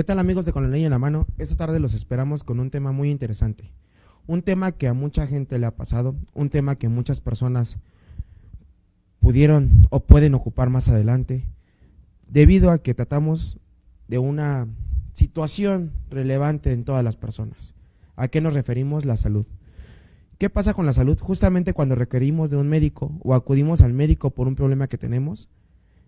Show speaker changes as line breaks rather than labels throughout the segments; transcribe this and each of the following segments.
tal amigos de Con la Ley en la Mano? Esta tarde los esperamos con un tema muy interesante. Un tema que a mucha gente le ha pasado, un tema que muchas personas pudieron o pueden ocupar más adelante, debido a que tratamos de una situación relevante en todas las personas. ¿A qué nos referimos? La salud. ¿Qué pasa con la salud? Justamente cuando requerimos de un médico o acudimos al médico por un problema que tenemos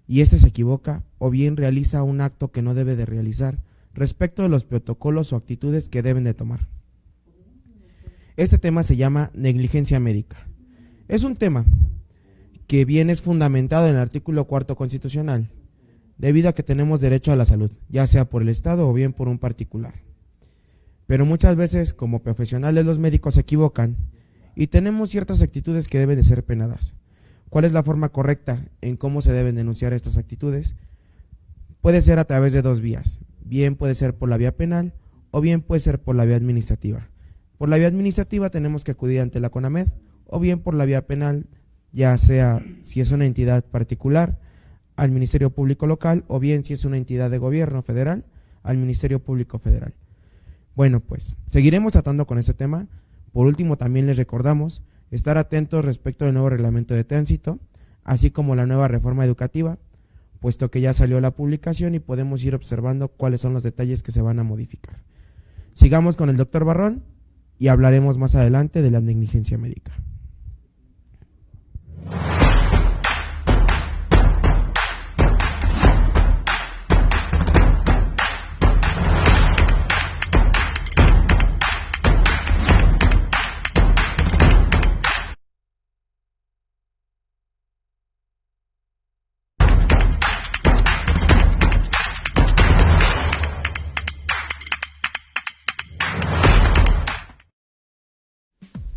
y éste se equivoca o bien realiza un acto que no debe de realizar respecto de los protocolos o actitudes que deben de tomar. Este tema se llama negligencia médica. Es un tema que bien es fundamentado en el artículo 4 constitucional, debido a que tenemos derecho a la salud, ya sea por el Estado o bien por un particular. Pero muchas veces, como profesionales, los médicos se equivocan y tenemos ciertas actitudes que deben de ser penadas. ¿Cuál es la forma correcta en cómo se deben denunciar estas actitudes? Puede ser a través de dos vías. Bien puede ser por la vía penal o bien puede ser por la vía administrativa. Por la vía administrativa tenemos que acudir ante la CONAMED o bien por la vía penal, ya sea si es una entidad particular, al Ministerio Público Local o bien si es una entidad de gobierno federal, al Ministerio Público Federal. Bueno, pues seguiremos tratando con este tema. Por último, también les recordamos estar atentos respecto al nuevo reglamento de tránsito, así como la nueva reforma educativa, puesto que ya salió la publicación y podemos ir observando cuáles son los detalles que se van a modificar. Sigamos con el doctor Barrón y hablaremos más adelante de la negligencia médica.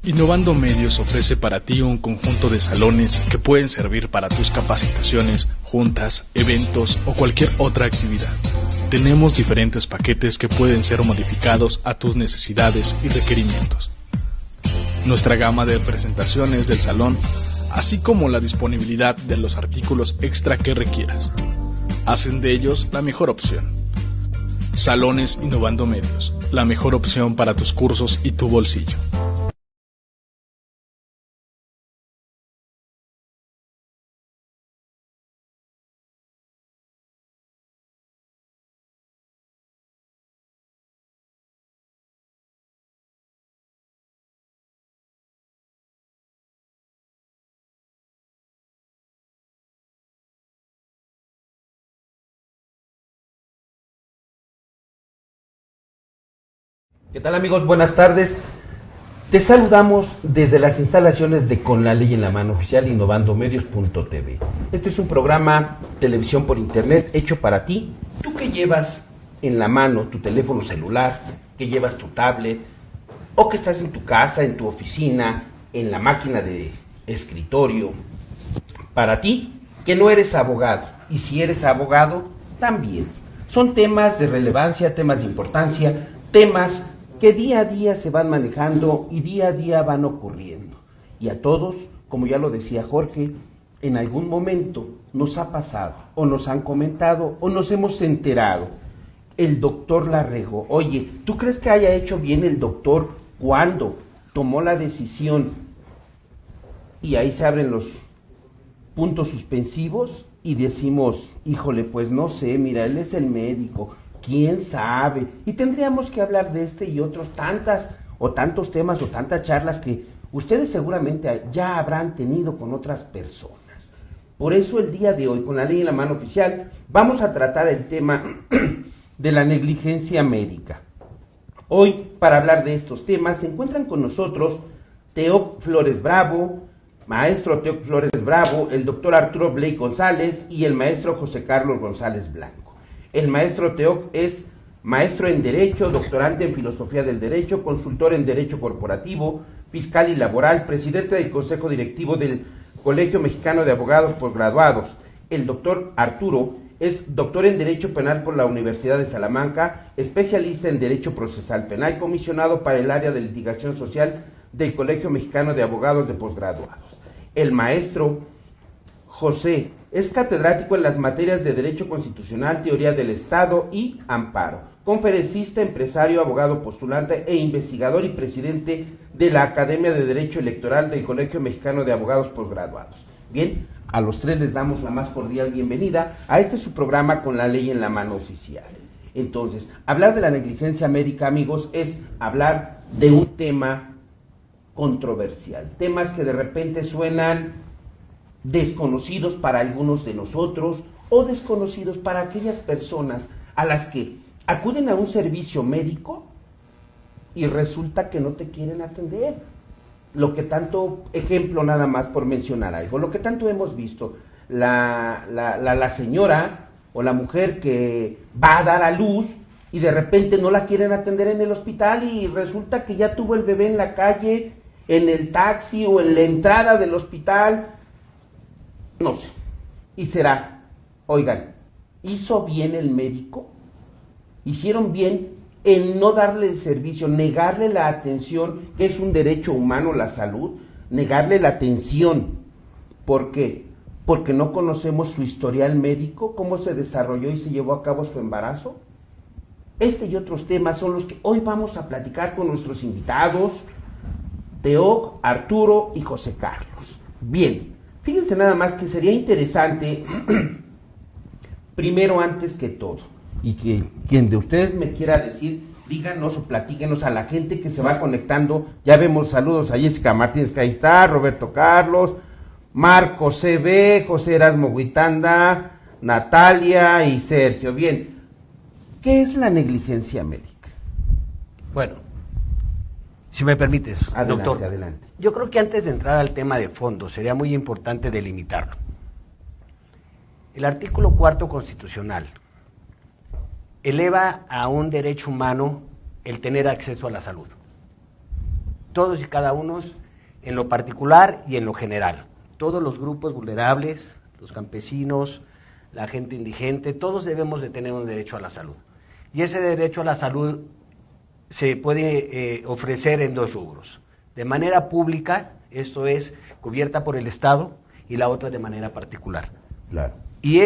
Innovando Medios ofrece para ti un conjunto de salones que pueden servir para tus capacitaciones, juntas, eventos o cualquier otra actividad. Tenemos diferentes paquetes que pueden ser modificados a tus necesidades y requerimientos. Nuestra gama de presentaciones del salón, así como la disponibilidad de los artículos extra que requieras, hacen de ellos la mejor opción. Salones Innovando Medios, la mejor opción para tus cursos y tu bolsillo.
¿Qué tal amigos? Buenas tardes. Te saludamos desde las instalaciones de Con la Ley en la Mano oficial innovando-medios.tv. Este es un programa televisión por internet hecho para ti. Tú que llevas en la mano tu teléfono celular, que llevas tu tablet, o que estás en tu casa, en tu oficina, en la máquina de escritorio. Para ti que no eres abogado, y si eres abogado, también. Son temas de relevancia, temas de importancia, temas que día a día se van manejando y día a día van ocurriendo. Y a todos, como ya lo decía Jorge, en algún momento nos ha pasado, o nos han comentado, o nos hemos enterado. El doctor la regó. Oye, ¿tú crees que haya hecho bien el doctor cuando tomó la decisión? Y ahí se abren los puntos suspensivos y decimos, híjole, pues no sé, mira, él es el médico, ¿quién sabe? Y tendríamos que hablar de este y otros tantos temas o tantas charlas que ustedes seguramente ya habrán tenido con otras personas. Por eso el día de hoy, con la ley en la mano oficial, vamos a tratar el tema de la negligencia médica. Hoy, para hablar de estos temas, se encuentran con nosotros Teoc Flores Bravo, maestro Teoc Flores Bravo, el doctor Arturo Blake González y el maestro José Carlos González Blanco. El maestro Teoc es maestro en Derecho, doctorante en Filosofía del Derecho, consultor en Derecho Corporativo, fiscal y laboral, presidente del Consejo Directivo del Colegio Mexicano de Abogados Posgraduados. El doctor Arturo es doctor en Derecho Penal por la Universidad de Salamanca, especialista en Derecho Procesal Penal, comisionado para el área de litigación social del Colegio Mexicano de Abogados de Posgraduados. El maestro José es catedrático en las materias de Derecho Constitucional, Teoría del Estado y Amparo. conferencista, empresario, abogado, postulante e investigador y presidente de la Academia de Derecho Electoral del Colegio Mexicano de Abogados Posgraduados. Bien, a los tres les damos la más cordial bienvenida a este su programa Con la Ley en la Mano Oficial. Entonces, hablar de la negligencia médica, amigos, es hablar de un tema controversial, temas que de repente suenan desconocidos para algunos de nosotros o desconocidos para aquellas personas a las que acuden a un servicio médico y resulta que no te quieren atender. Lo que tanto, ejemplo nada más por mencionar algo, lo que tanto hemos visto, la señora o la mujer que va a dar a luz y de repente no la quieren atender en el hospital y resulta que ya tuvo el bebé en la calle, en el taxi o en la entrada del hospital, no sé, y será, oigan, ¿hizo bien el médico? ¿Hicieron bien en no darle el servicio, negarle la atención, que es un derecho humano la salud, negarle la atención? ¿Por qué? Porque no conocemos su historial médico, cómo se desarrolló y se llevó a cabo su embarazo. Este y otros temas son los que hoy vamos a platicar con nuestros invitados, Teoc, Arturo y José Carlos. Bien, fíjense nada más que sería interesante, primero antes que todo, y que quien de ustedes me quiera decir, díganos o platíquenos a la gente que se va conectando. Ya vemos saludos a Jessica Martínez, que ahí está, Roberto Carlos, Marco CB, José Erasmo Huitanda, Natalia y Sergio. Bien, ¿qué es la negligencia médica?
Bueno, si me permites,
adelante,
doctor,
adelante.
Yo creo que antes de entrar al tema de fondo sería muy importante delimitarlo. El artículo 4 constitucional eleva a un derecho humano el tener acceso a la salud. Todos y cada uno, en lo particular y en lo general. Todos los grupos vulnerables, los campesinos, la gente indigente, todos debemos de tener un derecho a la salud. Y ese derecho a la salud se puede ofrecer en dos rubros. De manera pública, esto es, cubierta por el Estado, y la otra de manera particular.
Claro.
Y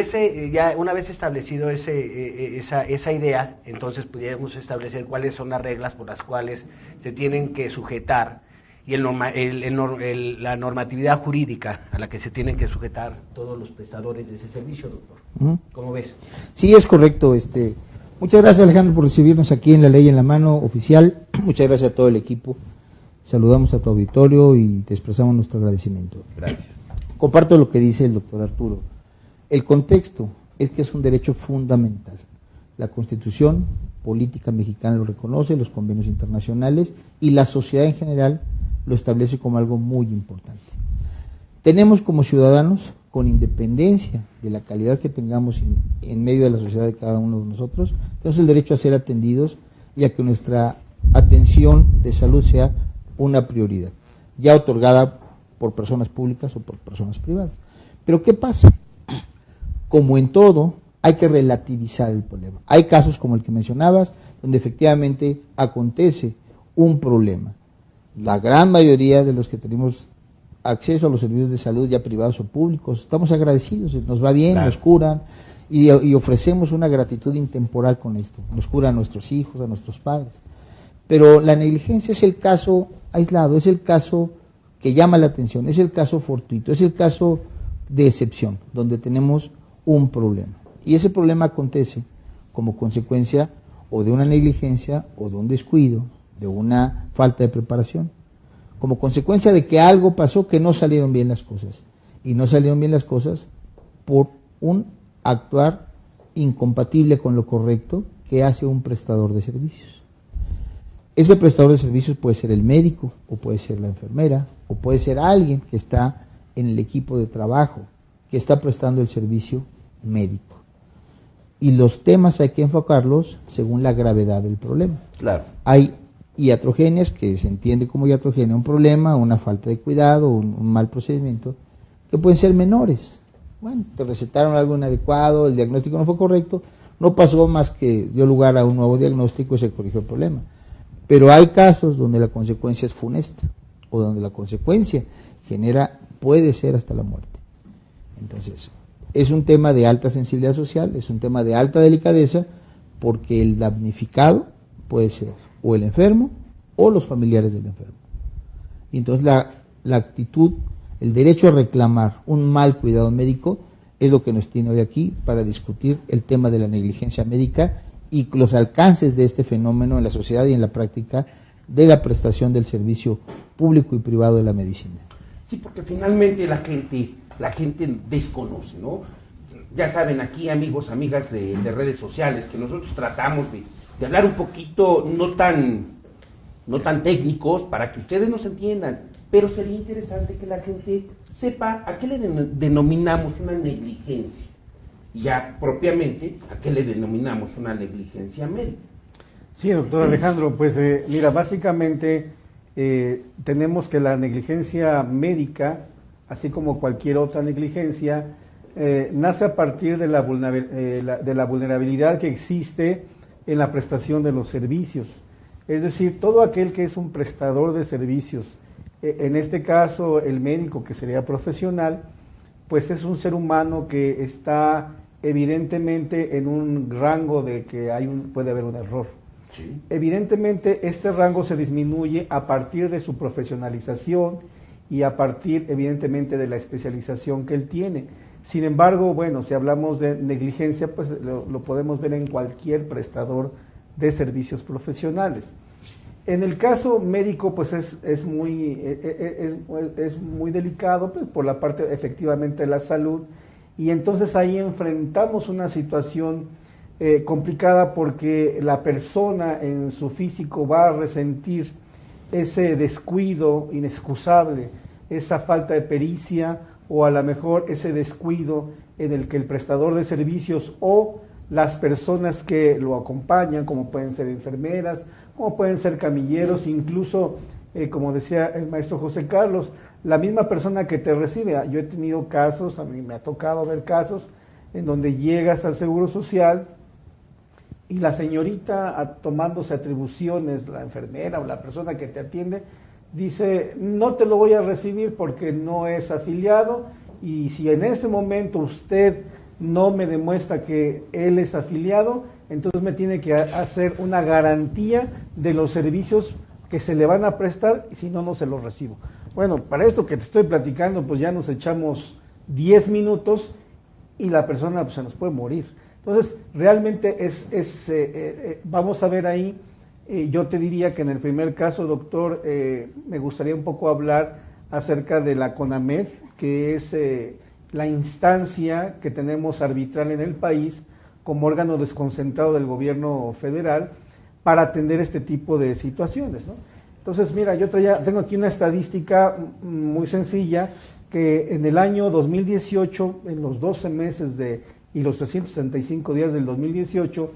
ya una vez establecido esa idea, entonces pudiéramos establecer cuáles son las reglas por las cuales se tienen que sujetar y la normatividad jurídica a la que se tienen que sujetar todos los prestadores de ese servicio, doctor. ¿Cómo ves?
Sí, es correcto. Muchas gracias, Alejandro, por recibirnos aquí en La Ley en la Mano Oficial. Muchas gracias a todo el equipo. Saludamos a tu auditorio y te expresamos nuestro agradecimiento.
Gracias.
Comparto lo que dice el doctor Arturo. El contexto es que es un derecho fundamental. La Constitución política mexicana lo reconoce, los convenios internacionales y la sociedad en general lo establece como algo muy importante. Tenemos como ciudadanos, con independencia de la calidad que tengamos en medio de la sociedad de cada uno de nosotros, tenemos el derecho a ser atendidos y a que nuestra atención de salud sea una prioridad, ya otorgada por personas públicas o por personas privadas. Pero ¿qué pasa? Como en todo, hay que relativizar el problema. Hay casos como el que mencionabas, donde efectivamente acontece un problema. La gran mayoría de los que tenemos acceso a los servicios de salud, ya privados o públicos, estamos agradecidos, nos va bien, claro, nos curan, y ofrecemos una gratitud intemporal con esto. Nos curan a nuestros hijos, a nuestros padres. Pero la negligencia es el caso aislado, es el caso que llama la atención, es el caso fortuito, es el caso de excepción, donde tenemos un problema. Y ese problema acontece como consecuencia o de una negligencia o de un descuido, de una falta de preparación, como consecuencia de que algo pasó, que no salieron bien las cosas. Y no salieron bien las cosas por un actuar incompatible con lo correcto que hace un prestador de servicios. Ese prestador de servicios puede ser el médico, o puede ser la enfermera, o puede ser alguien que está en el equipo de trabajo, que está prestando el servicio médico. Y los temas hay que enfocarlos según la gravedad del problema.
Claro.
Hay iatrogenias, que se entiende como iatrogenia un problema, una falta de cuidado, un mal procedimiento, que pueden ser menores. Bueno, te recetaron algo inadecuado, el diagnóstico no fue correcto, no pasó más que dio lugar a un nuevo diagnóstico y se corrigió el problema. Pero hay casos donde la consecuencia es funesta, o donde la consecuencia puede ser hasta la muerte. Entonces, es un tema de alta sensibilidad social, es un tema de alta delicadeza, porque el damnificado puede ser o el enfermo o los familiares del enfermo. Y entonces la actitud, el derecho a reclamar un mal cuidado médico es lo que nos tiene hoy aquí para discutir el tema de la negligencia médica y los alcances de este fenómeno en la sociedad y en la práctica de la prestación del servicio público y privado de la medicina.
Sí, porque finalmente la gente desconoce, ¿no? Ya saben aquí, amigos, amigas de redes sociales, que nosotros tratamos de hablar un poquito no tan técnicos para que ustedes nos entiendan, pero sería interesante que la gente sepa a qué le denominamos una negligencia y ya propiamente a qué le denominamos una negligencia médica.
Sí, doctor Alejandro, pues mira, básicamente tenemos que la negligencia médica, así como cualquier otra negligencia, nace a partir de la vulnerabilidad que existe en la prestación de los servicios. Es decir, todo aquel que es un prestador de servicios, en este caso el médico, que sería profesional, pues es un ser humano que está evidentemente en un rango de que puede haber un error. Sí. Evidentemente este rango se disminuye a partir de su profesionalización y a partir evidentemente de la especialización que él tiene. Sin embargo, bueno, si hablamos de negligencia, pues lo podemos ver en cualquier prestador de servicios profesionales. En el caso médico, pues es muy delicado, pues, por la parte efectivamente de la salud, y entonces ahí enfrentamos una situación complicada, porque la persona en su físico va a resentir ese descuido inexcusable, esa falta de pericia, o a lo mejor ese descuido en el que el prestador de servicios o las personas que lo acompañan, como pueden ser enfermeras, como pueden ser camilleros, incluso, como decía el maestro José Carlos, la misma persona que te recibe. Yo he tenido casos, a mí me ha tocado ver casos en donde llegas al Seguro Social y la señorita, tomándose atribuciones, la enfermera o la persona que te atiende, dice: no te lo voy a recibir porque no es afiliado, y si en este momento usted no me demuestra que él es afiliado, entonces me tiene que hacer una garantía de los servicios que se le van a prestar, y si no, no se los recibo. Bueno, para esto que te estoy platicando, pues ya nos echamos 10 minutos y la persona pues, se nos puede morir. Entonces, realmente vamos a ver ahí. Yo te diría que en el primer caso, doctor, me gustaría un poco hablar acerca de la CONAMED, que es la instancia que tenemos arbitral en el país como órgano desconcentrado del gobierno federal para atender este tipo de situaciones, ¿no? Entonces, mira, tengo aquí una estadística muy sencilla, que en el año 2018, en los 12 meses y los 365 días del 2018,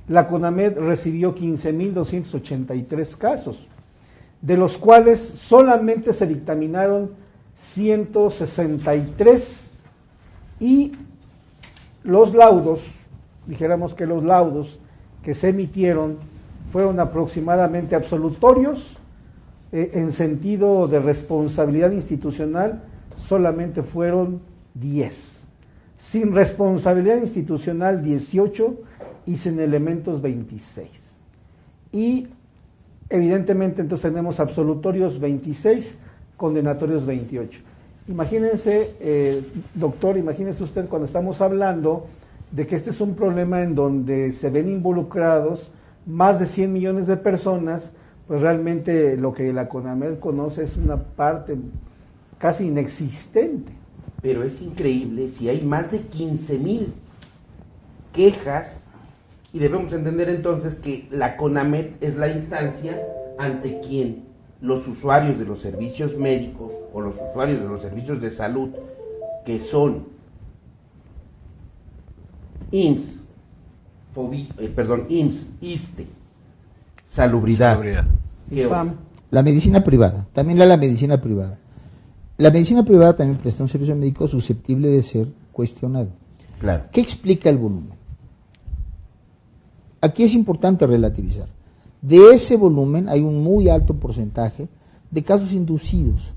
la CONAMED recibió 15.283 casos, de los cuales solamente se dictaminaron 163, y los laudos, dijéramos que los laudos que se emitieron fueron aproximadamente absolutorios. En sentido de responsabilidad institucional solamente fueron 10, sin responsabilidad institucional 18 y sin elementos 26. Y evidentemente entonces tenemos absolutorios 26, condenatorios 28. Imagínense, doctor, imagínense usted cuando estamos hablando de que este es un problema en donde se ven involucrados más de 100 millones de personas, pues realmente lo que la CONAMED conoce es una parte casi inexistente.
Pero es increíble, si hay más de 15,000 quejas, y debemos entender entonces que la CONAMED es la instancia ante quien los usuarios de los servicios médicos o los usuarios de los servicios de salud, que son IMSS, ISSSTE, Salubridad.
La medicina privada, también la medicina privada. La medicina privada también presta un servicio médico susceptible de ser cuestionado.
Claro.
¿Qué explica el volumen? Aquí es importante relativizar. De ese volumen hay un muy alto porcentaje de casos inducidos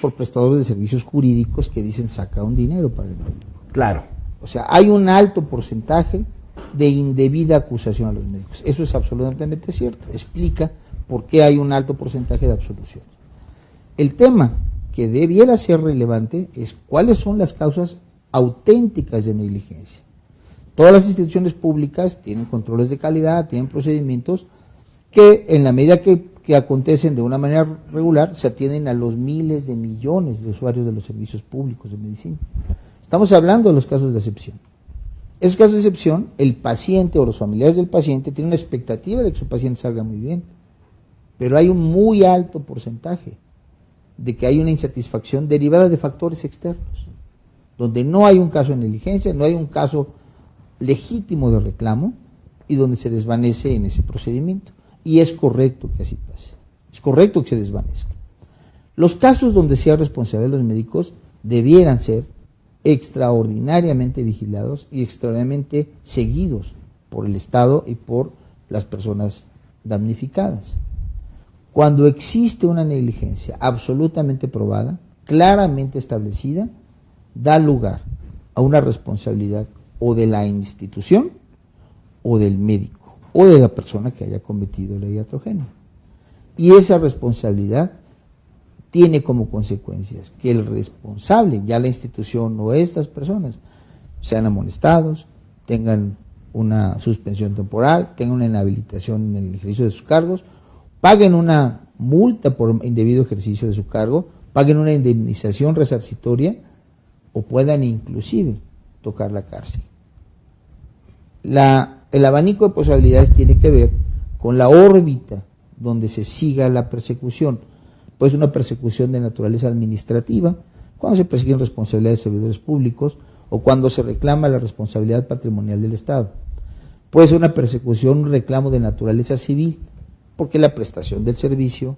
por prestadores de servicios jurídicos que dicen saca un dinero para el médico.
Claro.
O sea, hay un alto porcentaje de indebida acusación a los médicos. Eso es absolutamente cierto. Explica por qué hay un alto porcentaje de absoluciones. El tema que debiera ser relevante es cuáles son las causas auténticas de negligencia. Todas las instituciones públicas tienen controles de calidad, tienen procedimientos que en la medida que acontecen de una manera regular se atienden a los miles de millones de usuarios de los servicios públicos de medicina. Estamos hablando de los casos de excepción. Esos casos de excepción, el paciente o los familiares del paciente tienen una expectativa de que su paciente salga muy bien, pero hay un muy alto porcentaje de que hay una insatisfacción derivada de factores externos, donde no hay un caso de negligencia, no hay un caso legítimo de reclamo y donde se desvanece en ese procedimiento. Y es correcto que así pase, es correcto que se desvanezca. Los casos donde sea responsabilidad de los médicos debieran ser extraordinariamente vigilados y extraordinariamente seguidos por el Estado y por las personas damnificadas. Cuando existe una negligencia absolutamente probada, claramente establecida, da lugar a una responsabilidad o de la institución o del médico o de la persona que haya cometido el iatrogenia. Y esa responsabilidad tiene como consecuencias que el responsable, ya la institución o estas personas, sean amonestados, tengan una suspensión temporal, tengan una inhabilitación en el ejercicio de sus cargos, paguen una multa por indebido ejercicio de su cargo, paguen una indemnización resarcitoria o puedan inclusive tocar la cárcel. El abanico de posibilidades tiene que ver con la órbita donde se siga la persecución. Puede ser una persecución de naturaleza administrativa, cuando se persiguen responsabilidades de servidores públicos o cuando se reclama la responsabilidad patrimonial del Estado. Puede ser una persecución, un reclamo de naturaleza civil, porque la prestación del servicio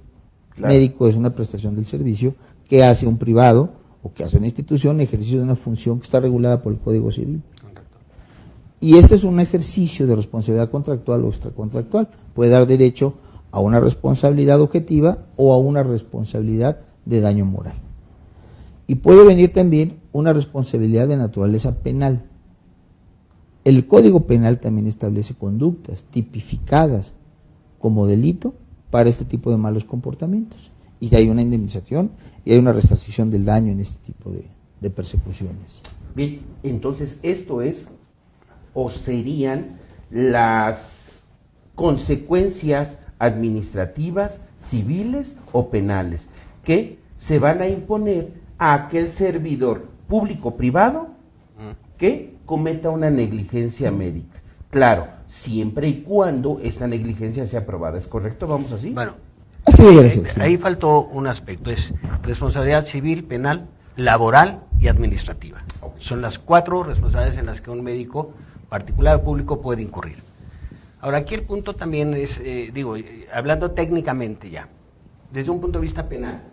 médico es una prestación del servicio que hace un privado o que hace una institución en ejercicio de una función que está regulada por el Código Civil. Y este es un ejercicio de responsabilidad contractual o extracontractual. Puede dar derecho a una responsabilidad objetiva o a una responsabilidad de daño moral. Y puede venir también una responsabilidad de naturaleza penal. El Código Penal también establece conductas tipificadas como delito para este tipo de malos comportamientos. Y hay una indemnización y hay una resarcición del daño en este tipo de persecuciones.
Bien, entonces esto es o serían las consecuencias administrativas, civiles o penales que se van a imponer a aquel servidor público-privado que cometa una negligencia médica. Claro, siempre y cuando esta negligencia sea aprobada. ¿Es correcto? ¿Vamos así?
Bueno,
así debería ser, sí.
Ahí faltó un aspecto, es responsabilidad civil, penal, laboral y administrativa. Son las 4 responsabilidades en las que un médico particular o público puede incurrir. Ahora, aquí el punto también es, hablando técnicamente ya, desde un punto de vista penal,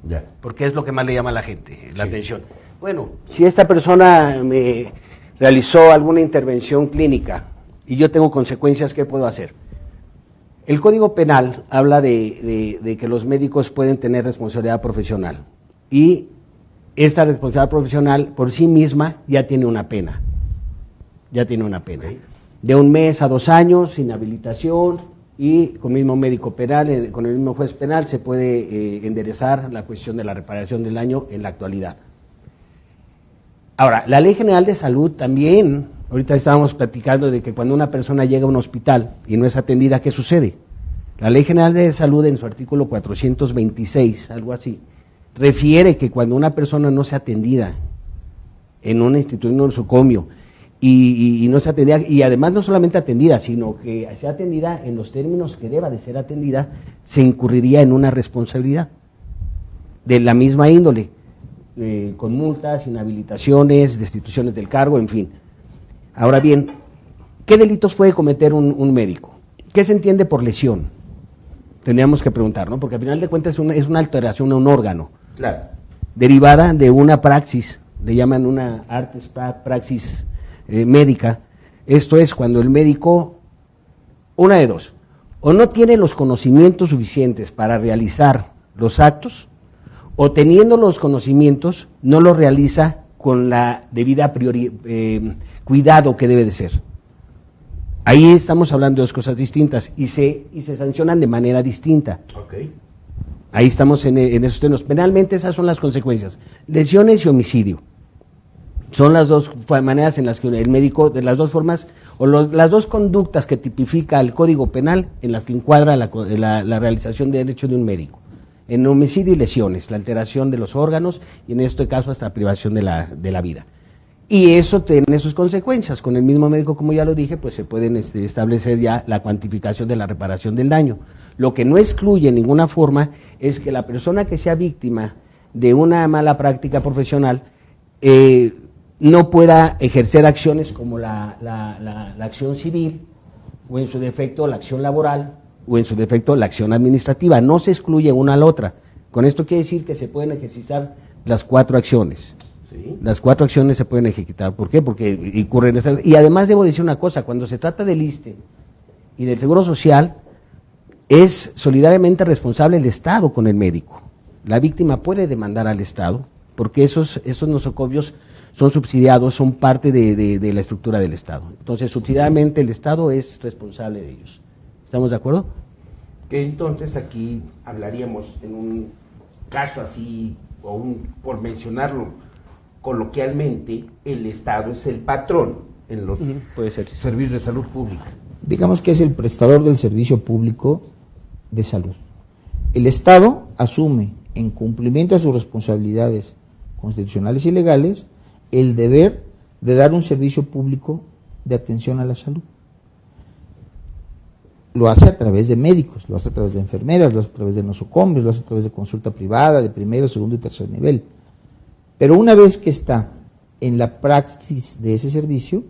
ya,
porque es lo que más le llama a la gente, la atención. Bueno, si esta persona me realizó alguna intervención clínica y yo tengo consecuencias, ¿qué puedo hacer? El Código Penal habla de que los médicos pueden tener responsabilidad profesional y esta responsabilidad profesional por sí misma ya tiene una pena. De 1 mes a 2 años, inhabilitación, y con el mismo médico penal, con el mismo juez penal, se puede enderezar la cuestión de la reparación del daño en la actualidad. Ahora, la Ley General de Salud también, ahorita estábamos platicando de que cuando una persona llega a un hospital y no es atendida, ¿qué sucede? La Ley General de Salud en su artículo 426, algo así, refiere que cuando una persona no sea atendida en una institución, en un nosocomio, y no se atendía, y además no solamente atendida, sino que sea atendida en los términos que deba de ser atendida, se incurriría en una responsabilidad de la misma índole, con multas, inhabilitaciones, destituciones del cargo, en fin. Ahora bien, ¿qué delitos puede cometer un médico? ¿Qué se entiende por lesión? Tendríamos que preguntar, ¿no? Porque al final de cuentas es una alteración a un órgano,
claro,
derivada de una praxis, le llaman una artes praxis médica. Esto es cuando el médico, una de dos, o no tiene los conocimientos suficientes para realizar los actos, o teniendo los conocimientos no los realiza con la debida cuidado que debe de ser. Ahí estamos hablando de dos cosas distintas y se sancionan de manera distinta.
Okay.
Ahí estamos en esos términos. Penalmente esas son las consecuencias. Lesiones y homicidio. Son las dos maneras en las que el médico, de las dos formas, o las dos conductas que tipifica el Código Penal en las que encuadra la realización de derecho de un médico. En homicidio y lesiones, la alteración de los órganos y en este caso hasta la privación de la vida. Y eso tiene sus consecuencias. Con el mismo médico, como ya lo dije, pues se pueden establecer ya la cuantificación de la reparación del daño. Lo que no excluye en ninguna forma es que la persona que sea víctima de una mala práctica profesional no pueda ejercer acciones como la acción civil, o en su defecto la acción laboral, o en su defecto la acción administrativa. No se excluye una a la otra. Con esto quiere decir que se pueden ejercitar las 4 acciones. ¿Sí? Las 4 acciones se pueden ejecutar. ¿Por qué? Porque incurren esas. Y además debo decir una cosa, cuando se trata del ISSSTE y del Seguro Social, es solidariamente responsable el Estado con el médico. La víctima puede demandar al Estado, porque esos nosocomios son subsidiados, son parte de la estructura del Estado. Entonces, subsidiariamente el Estado es responsable de ellos. ¿Estamos de acuerdo?
Que entonces aquí hablaríamos en un caso así, por mencionarlo coloquialmente, el Estado es el patrón en los servicios de salud pública.
Digamos que es el prestador del servicio público de salud. El Estado asume, en cumplimiento a sus responsabilidades constitucionales y legales, el deber de dar un servicio público de atención a la salud. Lo hace a través de médicos, lo hace a través de enfermeras, lo hace a través de nosocomios, lo hace a través de consulta privada de primero, segundo y tercer nivel. Pero una vez que está en la praxis de ese servicio,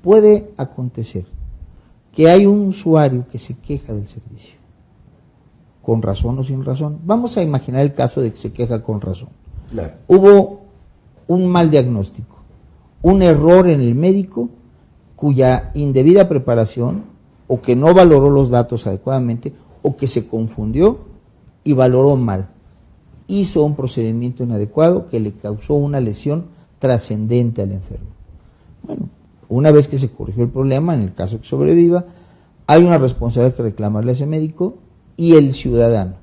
puede acontecer que hay un usuario que se queja del servicio, con razón o sin razón. Vamos a imaginar el caso de que se queja con razón.
Claro.
Hubo un mal diagnóstico, un error en el médico cuya indebida preparación, o que no valoró los datos adecuadamente, o que se confundió y valoró mal. Hizo un procedimiento inadecuado que le causó una lesión trascendente al enfermo. Bueno, una vez que se corrigió el problema, en el caso que sobreviva, hay una responsabilidad que reclamarle a ese médico y el ciudadano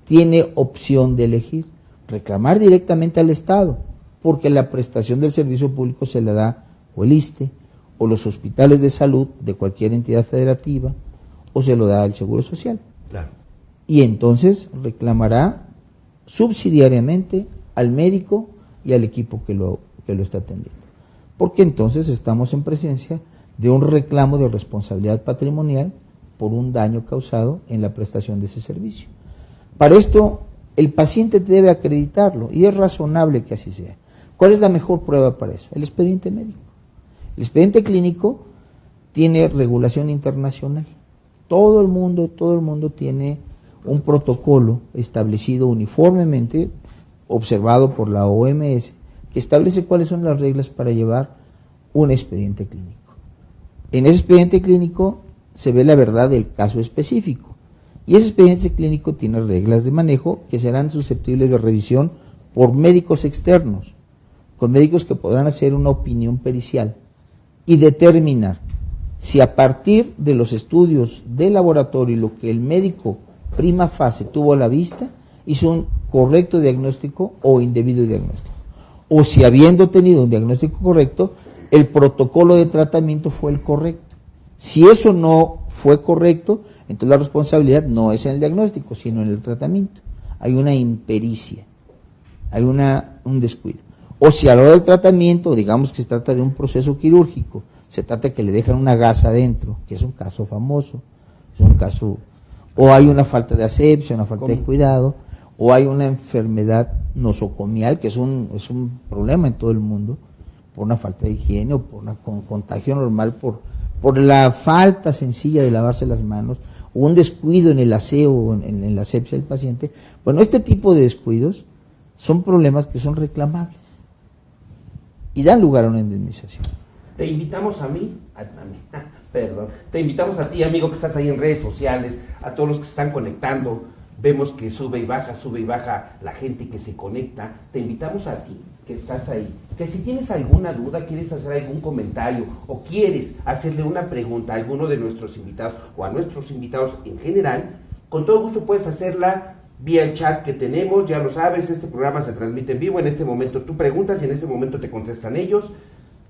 tiene opción de elegir reclamar directamente al Estado, porque la prestación del servicio público se la da o el ISSSTE o los hospitales de salud de cualquier entidad federativa, o se lo da al Seguro Social.
Claro.
Y entonces reclamará subsidiariamente al médico y al equipo que lo está atendiendo. Porque entonces estamos en presencia de un reclamo de responsabilidad patrimonial por un daño causado en la prestación de ese servicio. Para esto, el paciente debe acreditarlo y es razonable que así sea. ¿Cuál es la mejor prueba para eso? El expediente médico. El expediente clínico tiene regulación internacional. Todo el mundo tiene un protocolo establecido uniformemente, observado por la OMS, que establece cuáles son las reglas para llevar un expediente clínico. En ese expediente clínico se ve la verdad del caso específico, y ese expediente clínico tiene reglas de manejo que serán susceptibles de revisión por médicos externos, con médicos que podrán hacer una opinión pericial y determinar si a partir de los estudios de laboratorio y lo que el médico prima facie tuvo a la vista, hizo un correcto diagnóstico o indebido diagnóstico. O si habiendo tenido un diagnóstico correcto, el protocolo de tratamiento fue el correcto. Si eso no fue correcto, entonces la responsabilidad no es en el diagnóstico, sino en el tratamiento. Hay una impericia, hay un descuido. O si a la hora del tratamiento, digamos que se trata de un proceso quirúrgico, se trata de que le dejan una gasa adentro, que es un caso famoso, es un caso, o hay una falta de asepsia, una falta de cuidado, o hay una enfermedad nosocomial, que es un problema en todo el mundo, por una falta de higiene o por una contagio normal, por la falta sencilla de lavarse las manos, o un descuido en el aseo o en la asepsia del paciente. Bueno, este tipo de descuidos son problemas que son reclamables y dan lugar a una indemnización.
Te invitamos te invitamos a ti, amigo, que estás ahí en redes sociales, a todos los que se están conectando, vemos que sube y baja la gente que se conecta. Te invitamos a ti, que estás ahí, que si tienes alguna duda, quieres hacer algún comentario o quieres hacerle una pregunta a alguno de nuestros invitados o a nuestros invitados en general, con todo gusto puedes hacerla vía el chat que tenemos. Ya lo sabes, este programa se transmite en vivo. En este momento tú preguntas y en este momento te contestan ellos.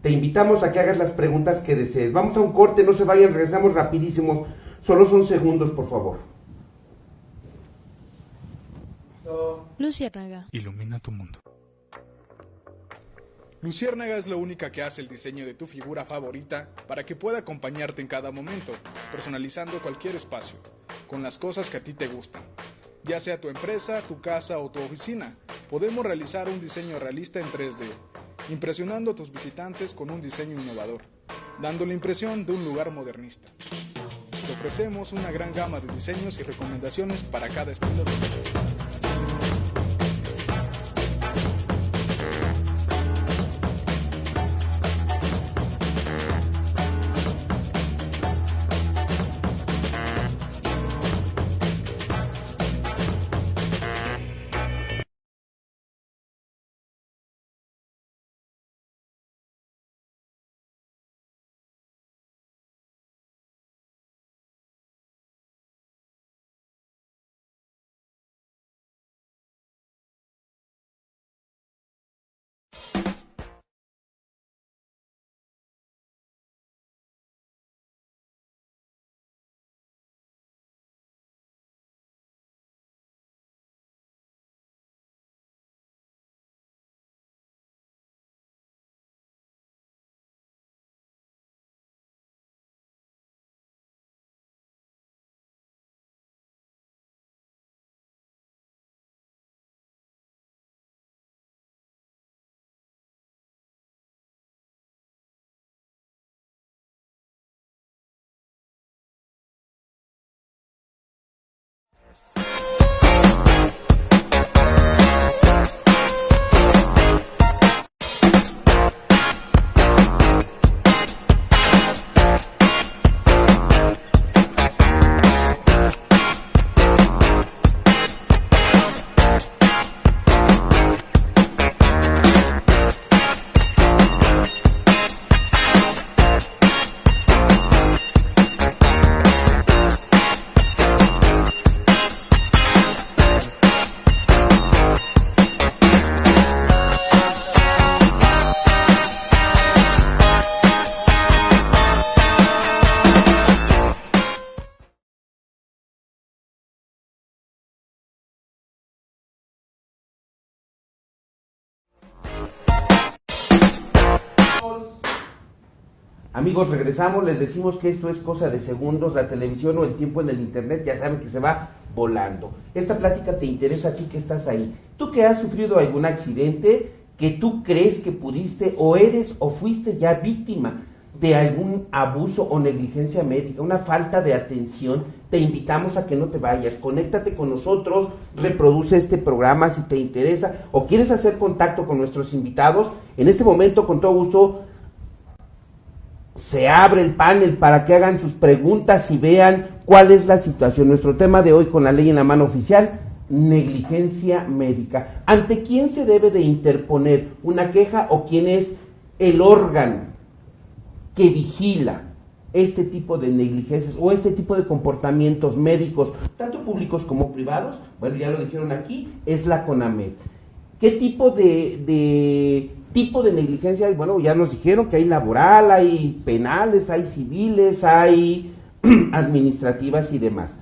Te invitamos a que hagas las preguntas que desees. Vamos a un corte, no se vayan, regresamos rapidísimo. Solo son segundos, por favor.
Luciérnaga.
Ilumina tu mundo. Luciérnaga es la única que hace el diseño de tu figura favorita para que pueda acompañarte en cada momento, personalizando cualquier espacio, con las cosas que a ti te gustan. Ya sea tu empresa, tu casa o tu oficina, podemos realizar un diseño realista en 3D, impresionando a tus visitantes con un diseño innovador, dando la impresión de un lugar modernista. Te ofrecemos una gran gama de diseños y recomendaciones para cada estilo de vida.
Amigos, regresamos, les decimos que esto es cosa de segundos, la televisión o el tiempo en el internet, ya saben que se va volando. Esta plática te interesa a ti que estás ahí. Tú que has sufrido algún accidente, que tú crees que pudiste o eres o fuiste ya víctima de algún abuso o negligencia médica, una falta de atención, te invitamos a que no te vayas, conéctate con nosotros, reproduce este programa si te interesa o quieres hacer contacto con nuestros invitados. En este momento, con todo gusto, se abre el panel para que hagan sus preguntas y vean cuál es la situación. Nuestro tema de hoy, con la ley en la mano oficial, negligencia médica. ¿Ante quién se debe de interponer una queja o quién es el órgano que vigila este tipo de negligencias o este tipo de comportamientos médicos, tanto públicos como privados? Bueno, ya lo dijeron aquí, es la CONAMED. ¿Qué tipo de negligencia hay? Bueno, ya nos dijeron que hay laboral, hay penales, hay civiles, hay administrativas y demás.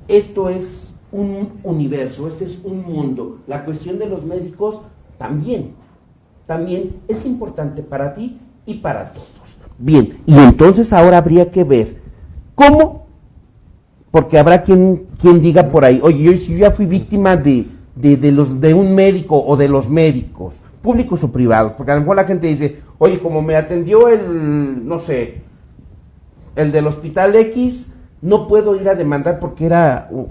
Esto es un universo, este es un mundo. La cuestión de los médicos también es importante para ti y para todos. Bien, y entonces ahora habría que ver cómo, porque habrá quien diga por ahí, oye, yo ya fui víctima de un médico o de los médicos, públicos o privados, porque a lo mejor la gente dice, oye, como me atendió el del hospital X, no puedo ir a demandar porque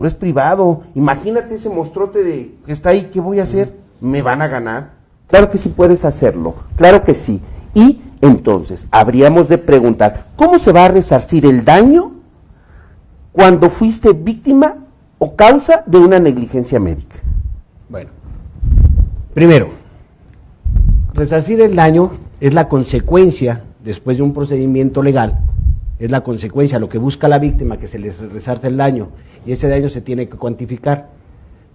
es privado. Imagínate ese monstruote que está ahí, ¿qué voy a hacer? ¿Me van a ganar? Claro que sí puedes hacerlo, claro que sí. Y entonces habríamos de preguntar, ¿cómo se va a resarcir el daño cuando fuiste víctima o causa de una negligencia médica?
Bueno, primero, resarcir el daño es la consecuencia, después de un procedimiento legal, es la consecuencia, lo que busca la víctima, que se les resarce el daño, y ese daño se tiene que cuantificar.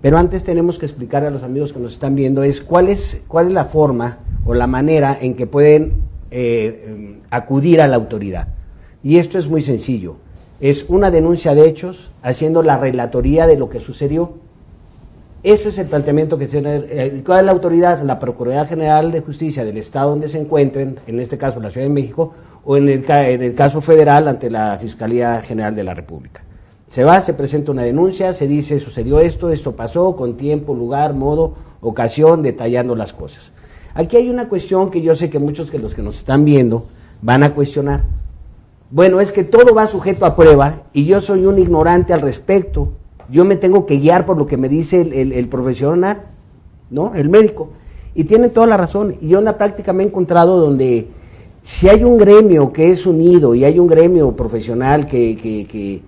Pero antes tenemos que explicar a los amigos que nos están viendo cuál es la forma o la manera en que pueden acudir a la autoridad. Y esto es muy sencillo, es una denuncia de hechos haciendo la relatoría de lo que sucedió. Eso es el planteamiento que se ¿cuál es la autoridad? La Procuraduría General de Justicia del Estado donde se encuentren, en este caso la Ciudad de México, o en el caso federal ante la Fiscalía General de la República. Se va, se presenta una denuncia, se dice sucedió esto pasó, con tiempo, lugar, modo, ocasión, detallando las cosas. Aquí hay una cuestión que yo sé que muchos de los que nos están viendo van a cuestionar. Bueno, es que todo va sujeto a prueba y yo soy un ignorante al respecto. Yo me tengo que guiar por lo que me dice el profesional, ¿no? El médico. Y tienen toda la razón. Y yo en la práctica me he encontrado donde si hay un gremio que es unido y hay un gremio profesional que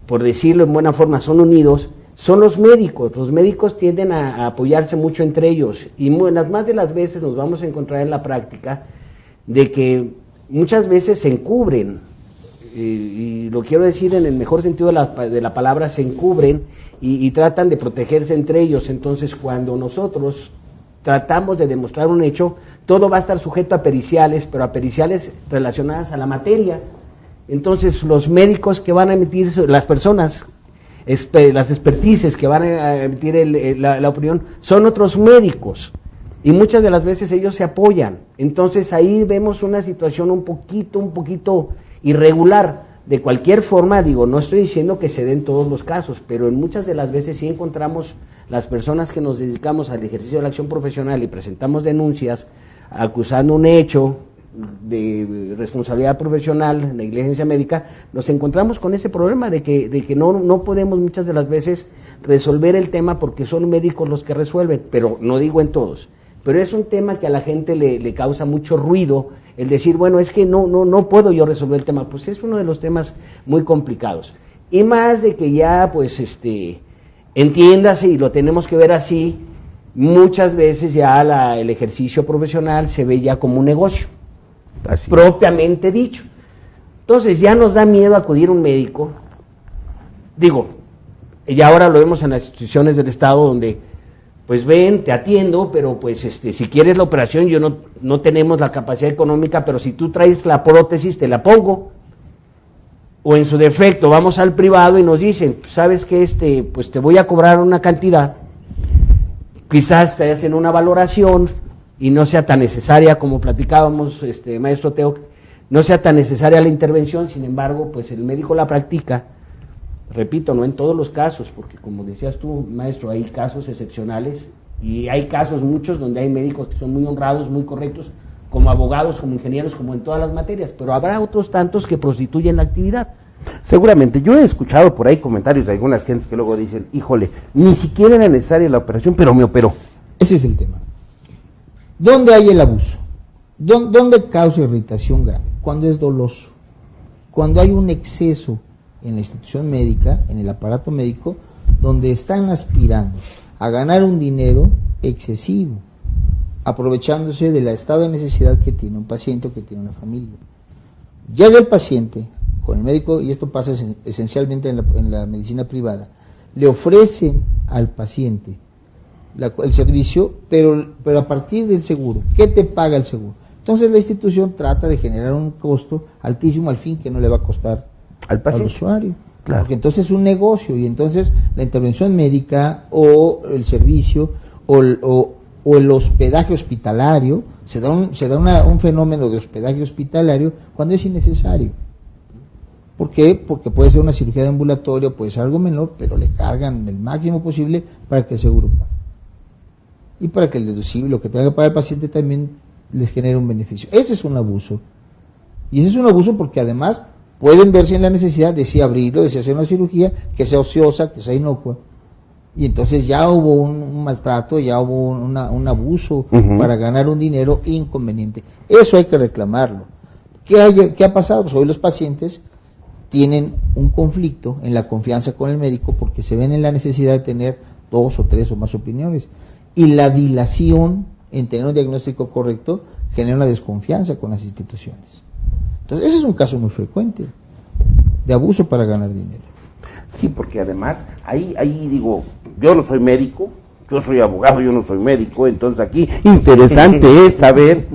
por decirlo en buena forma, son unidos, son los médicos. Los médicos tienden a apoyarse mucho entre ellos. Y las más de las veces nos vamos a encontrar en la práctica de que muchas veces se encubren. Y lo quiero decir en el mejor sentido de la palabra, se encubren y tratan de protegerse entre ellos. Entonces, cuando nosotros tratamos de demostrar un hecho, todo va a estar sujeto a periciales, pero a periciales relacionadas a la materia. Entonces, los médicos que van a emitir, las personas, las expertices que van a emitir la opinión, son otros médicos. Y muchas de las veces ellos se apoyan. Entonces, ahí vemos una situación un poquito irregular. De cualquier forma, digo, no estoy diciendo que se den todos los casos, pero en muchas de las veces sí encontramos las personas que nos dedicamos al ejercicio de la acción profesional y presentamos denuncias acusando un hecho de responsabilidad profesional, negligencia médica, nos encontramos con ese problema de que no podemos muchas de las veces resolver el tema porque son médicos los que resuelven, pero no digo en todos. Pero es un tema que a la gente le causa mucho ruido, el decir, bueno, es que no puedo yo resolver el tema, pues es uno de los temas muy complicados. Y más de que ya, pues, entiéndase, y lo tenemos que ver así, muchas veces ya el ejercicio profesional se ve ya como un negocio, así propiamente es dicho. Entonces ya nos da miedo acudir a un médico, digo, y ahora lo vemos en las instituciones del Estado donde pues ven, te atiendo, pero pues si quieres la operación, yo no tenemos la capacidad económica, pero si tú traes la prótesis, te la pongo. O en su defecto, vamos al privado y nos dicen, sabes que pues te voy a cobrar una cantidad, quizás te hacen una valoración y no sea tan necesaria como platicábamos, maestro Teo, no sea tan necesaria la intervención, sin embargo, pues el médico la practica. Repito, no en todos los casos, porque como decías tú, maestro, hay casos excepcionales y hay casos muchos donde hay médicos que son muy honrados, muy correctos, como abogados, como ingenieros, como en todas las materias, pero habrá otros tantos que prostituyen la actividad.
Seguramente, yo he escuchado por ahí comentarios de algunas gentes que luego dicen, híjole, ni siquiera era necesaria la operación, pero me operó.
Ese es el tema. ¿Dónde hay el abuso? ¿Dónde causa irritación grave? Cuando es doloso, cuando hay un exceso en la institución médica, en el aparato médico, donde están aspirando a ganar un dinero excesivo, aprovechándose del estado de necesidad que tiene un paciente o que tiene una familia. Llega el paciente con el médico, y esto pasa esencialmente en la medicina privada, le ofrecen al paciente el servicio, pero a partir del seguro. ¿Qué te paga el seguro? Entonces la institución trata de generar un costo altísimo al fin que no le va a costar al usuario, claro. Porque entonces es un negocio y entonces la intervención médica o el servicio o el hospedaje hospitalario, se da un fenómeno de hospedaje hospitalario cuando es innecesario. ¿Por qué? Porque puede ser una cirugía de ambulatorio, puede ser algo menor, pero le cargan el máximo posible para que el seguro pague. Y para que el deducible, lo que tenga que pagar el paciente, también les genere un beneficio. Ese es un abuso. Y ese es un abuso porque además pueden verse en la necesidad de si abrirlo, de si hacer una cirugía que sea ociosa, que sea inocua. Y entonces ya hubo un maltrato, ya hubo un abuso para ganar un dinero inconveniente. Eso hay que reclamarlo. ¿Qué ha pasado? Pues hoy los pacientes tienen un conflicto en la confianza con el médico porque se ven en la necesidad de tener 2 o 3 o más opiniones. Y la dilación en tener un diagnóstico correcto genera una desconfianza con las instituciones. Entonces, ese es un caso muy frecuente de abuso para ganar dinero.
Sí, porque además, ahí digo, yo no soy médico, yo soy abogado, yo no soy médico, entonces aquí interesante es saber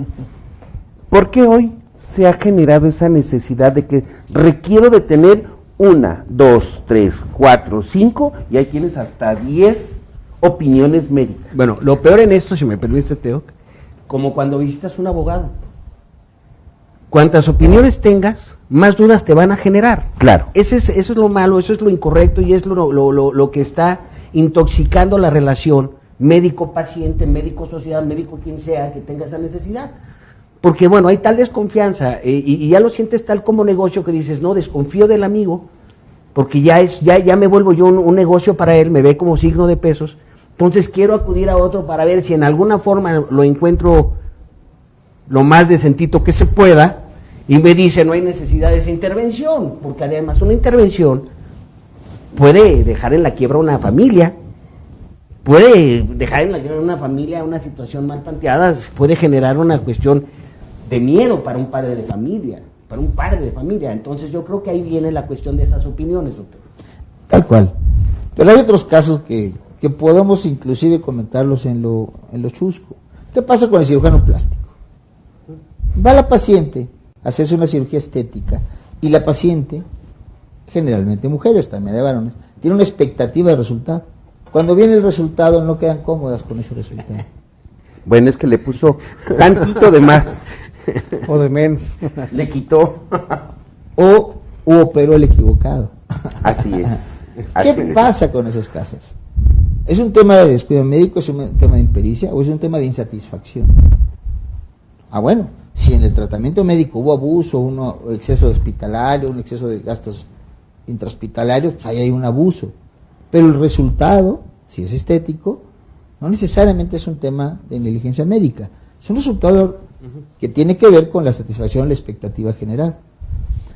por qué hoy se ha generado esa necesidad de que requiero de tener 1, 2, 3, 4, 5 y hay quienes hasta 10 opiniones médicas.
Bueno, lo peor en esto, si me permite, Teo, como cuando visitas un abogado. Cuantas opiniones tengas, más dudas te van a generar.
Claro.
Eso es lo malo, eso es lo incorrecto y es lo que está intoxicando la relación médico-paciente, médico-sociedad, médico quien sea que tenga esa necesidad. Porque bueno, hay tal desconfianza y ya lo sientes tal como negocio que dices, no, desconfío del amigo, porque ya me vuelvo yo un negocio para él, me ve como signo de pesos, entonces quiero acudir a otro para ver si en alguna forma lo encuentro lo más decentito que se pueda, y me dice no hay necesidad de esa intervención, porque además una intervención puede dejar en la quiebra una familia, puede dejar en la quiebra una familia una situación mal planteada, puede generar una cuestión de miedo para un padre de familia, para un padre de familia. Entonces yo creo que ahí viene la cuestión de esas opiniones, doctor.
Tal cual. Pero hay otros casos que podemos inclusive comentarlos en lo chusco. ¿Qué pasa con el cirujano plástico? Va la paciente a hacerse una cirugía estética y la paciente, generalmente mujeres, también hay varones, tiene una expectativa de resultado. Cuando viene el resultado no quedan cómodas con ese resultado.
Bueno, es que le puso tantito de más.
O de menos.
Le quitó.
o operó el equivocado.
Así es.
¿Qué pasa con esos casos? ¿Es un tema de descuido médico, es un tema de impericia o es un tema de insatisfacción? Bueno, si en el tratamiento médico hubo abuso, un exceso hospitalario, un exceso de gastos intrahospitalarios, pues ahí hay un abuso. Pero el resultado, si es estético, no necesariamente es un tema de negligencia médica. Es un resultado que tiene que ver con la satisfacción, la expectativa general.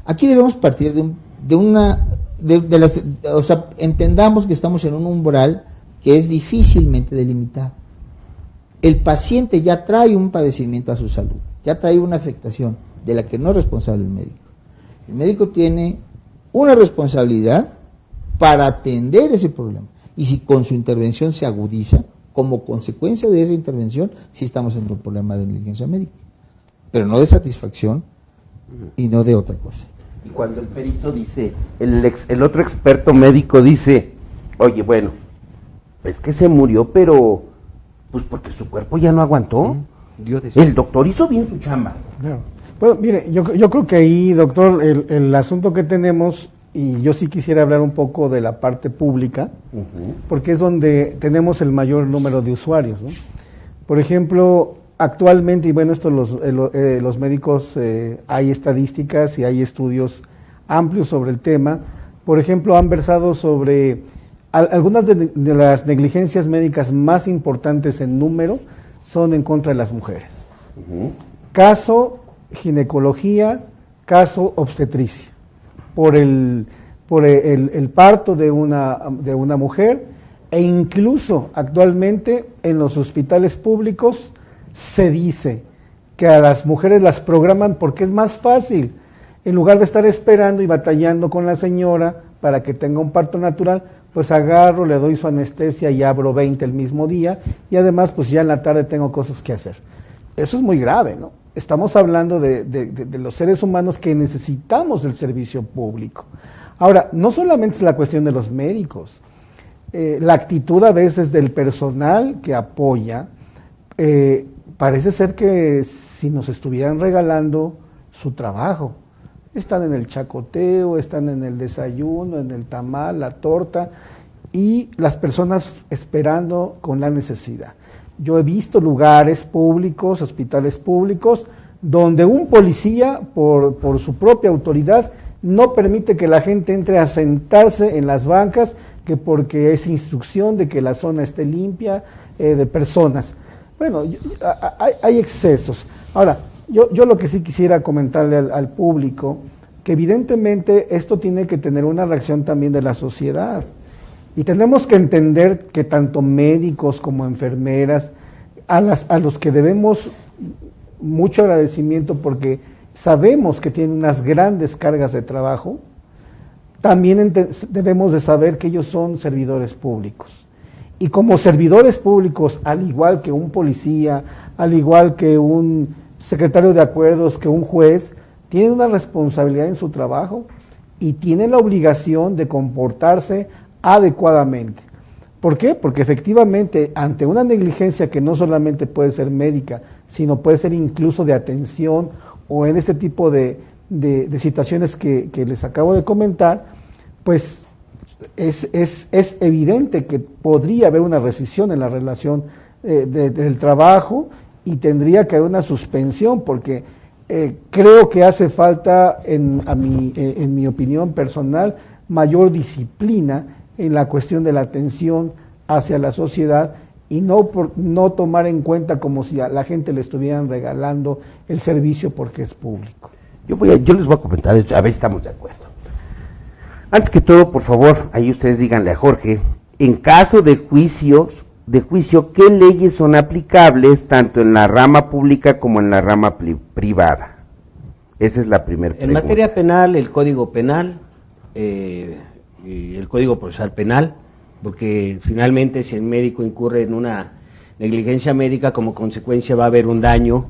Aquí debemos partir entendamos que estamos en un umbral que es difícilmente delimitado. El paciente ya trae un padecimiento a su salud, ya trae una afectación de la que no es responsable el médico. El médico tiene una responsabilidad para atender ese problema. Y si con su intervención se agudiza, como consecuencia de esa intervención, sí estamos en un problema de negligencia médica. Pero no de satisfacción y no de otra cosa.
Y cuando el perito dice, el otro experto médico dice, oye, bueno, es que se murió, pero pues porque su cuerpo ya no aguantó. El doctor hizo bien su chamba.
Claro. Bueno, mire, yo creo que ahí, doctor, el asunto que tenemos, y yo sí quisiera hablar un poco de la parte pública, porque es donde tenemos el mayor número de usuarios, ¿no? Por ejemplo, actualmente, y bueno, esto los médicos, hay estadísticas y hay estudios amplios sobre el tema. Por ejemplo, han versado sobre algunas de las negligencias médicas más importantes en número son en contra de las mujeres. Caso ginecología, caso obstetricia, por el parto de una mujer, e incluso actualmente en los hospitales públicos se dice que a las mujeres las programan porque es más fácil, en lugar de estar esperando y batallando con la señora para que tenga un parto natural, pues agarro, le doy su anestesia y abro 20 el mismo día, y además pues ya en la tarde tengo cosas que hacer. Eso es muy grave, ¿no? Estamos hablando de los seres humanos que necesitamos el servicio público. Ahora, no solamente es la cuestión de los médicos, la actitud a veces del personal que apoya, parece ser que si nos estuvieran regalando su trabajo. Están en el chacoteo, están en el desayuno, en el tamal, la torta, y las personas esperando con la necesidad. Yo he visto lugares públicos, hospitales públicos, donde un policía, por su propia autoridad, no permite que la gente entre a sentarse en las bancas, que porque es instrucción de que la zona esté limpia de personas. Bueno, hay excesos. Ahora, yo lo que sí quisiera comentarle al público, que evidentemente esto tiene que tener una reacción también de la sociedad. Y tenemos que entender que tanto médicos como enfermeras, a los que debemos mucho agradecimiento porque sabemos que tienen unas grandes cargas de trabajo, también debemos de saber que ellos son servidores públicos. Y como servidores públicos, al igual que un policía, al igual que un secretario de acuerdos, que un juez, tienen una responsabilidad en su trabajo y tienen la obligación de comportarse adecuadamente. ¿Por qué? Porque efectivamente, ante una negligencia que no solamente puede ser médica, sino puede ser incluso de atención o en este tipo de situaciones que les acabo de comentar, pues es evidente que podría haber una rescisión en la relación del trabajo y tendría que haber una suspensión, porque creo que hace falta, en mi opinión personal, mayor disciplina en la cuestión de la atención hacia la sociedad y no tomar en cuenta como si a la gente le estuvieran regalando el servicio porque es público.
Yo les voy a comentar, a ver si estamos de acuerdo. Antes que todo, por favor, ahí ustedes díganle a Jorge, en caso de juicio, ¿qué leyes son aplicables tanto en la rama pública como en la rama privada? Esa es la primera pregunta.
En materia penal, el Código Penal, y el Código Procesal Penal, porque finalmente si el médico incurre en una negligencia médica, como consecuencia va a haber un daño,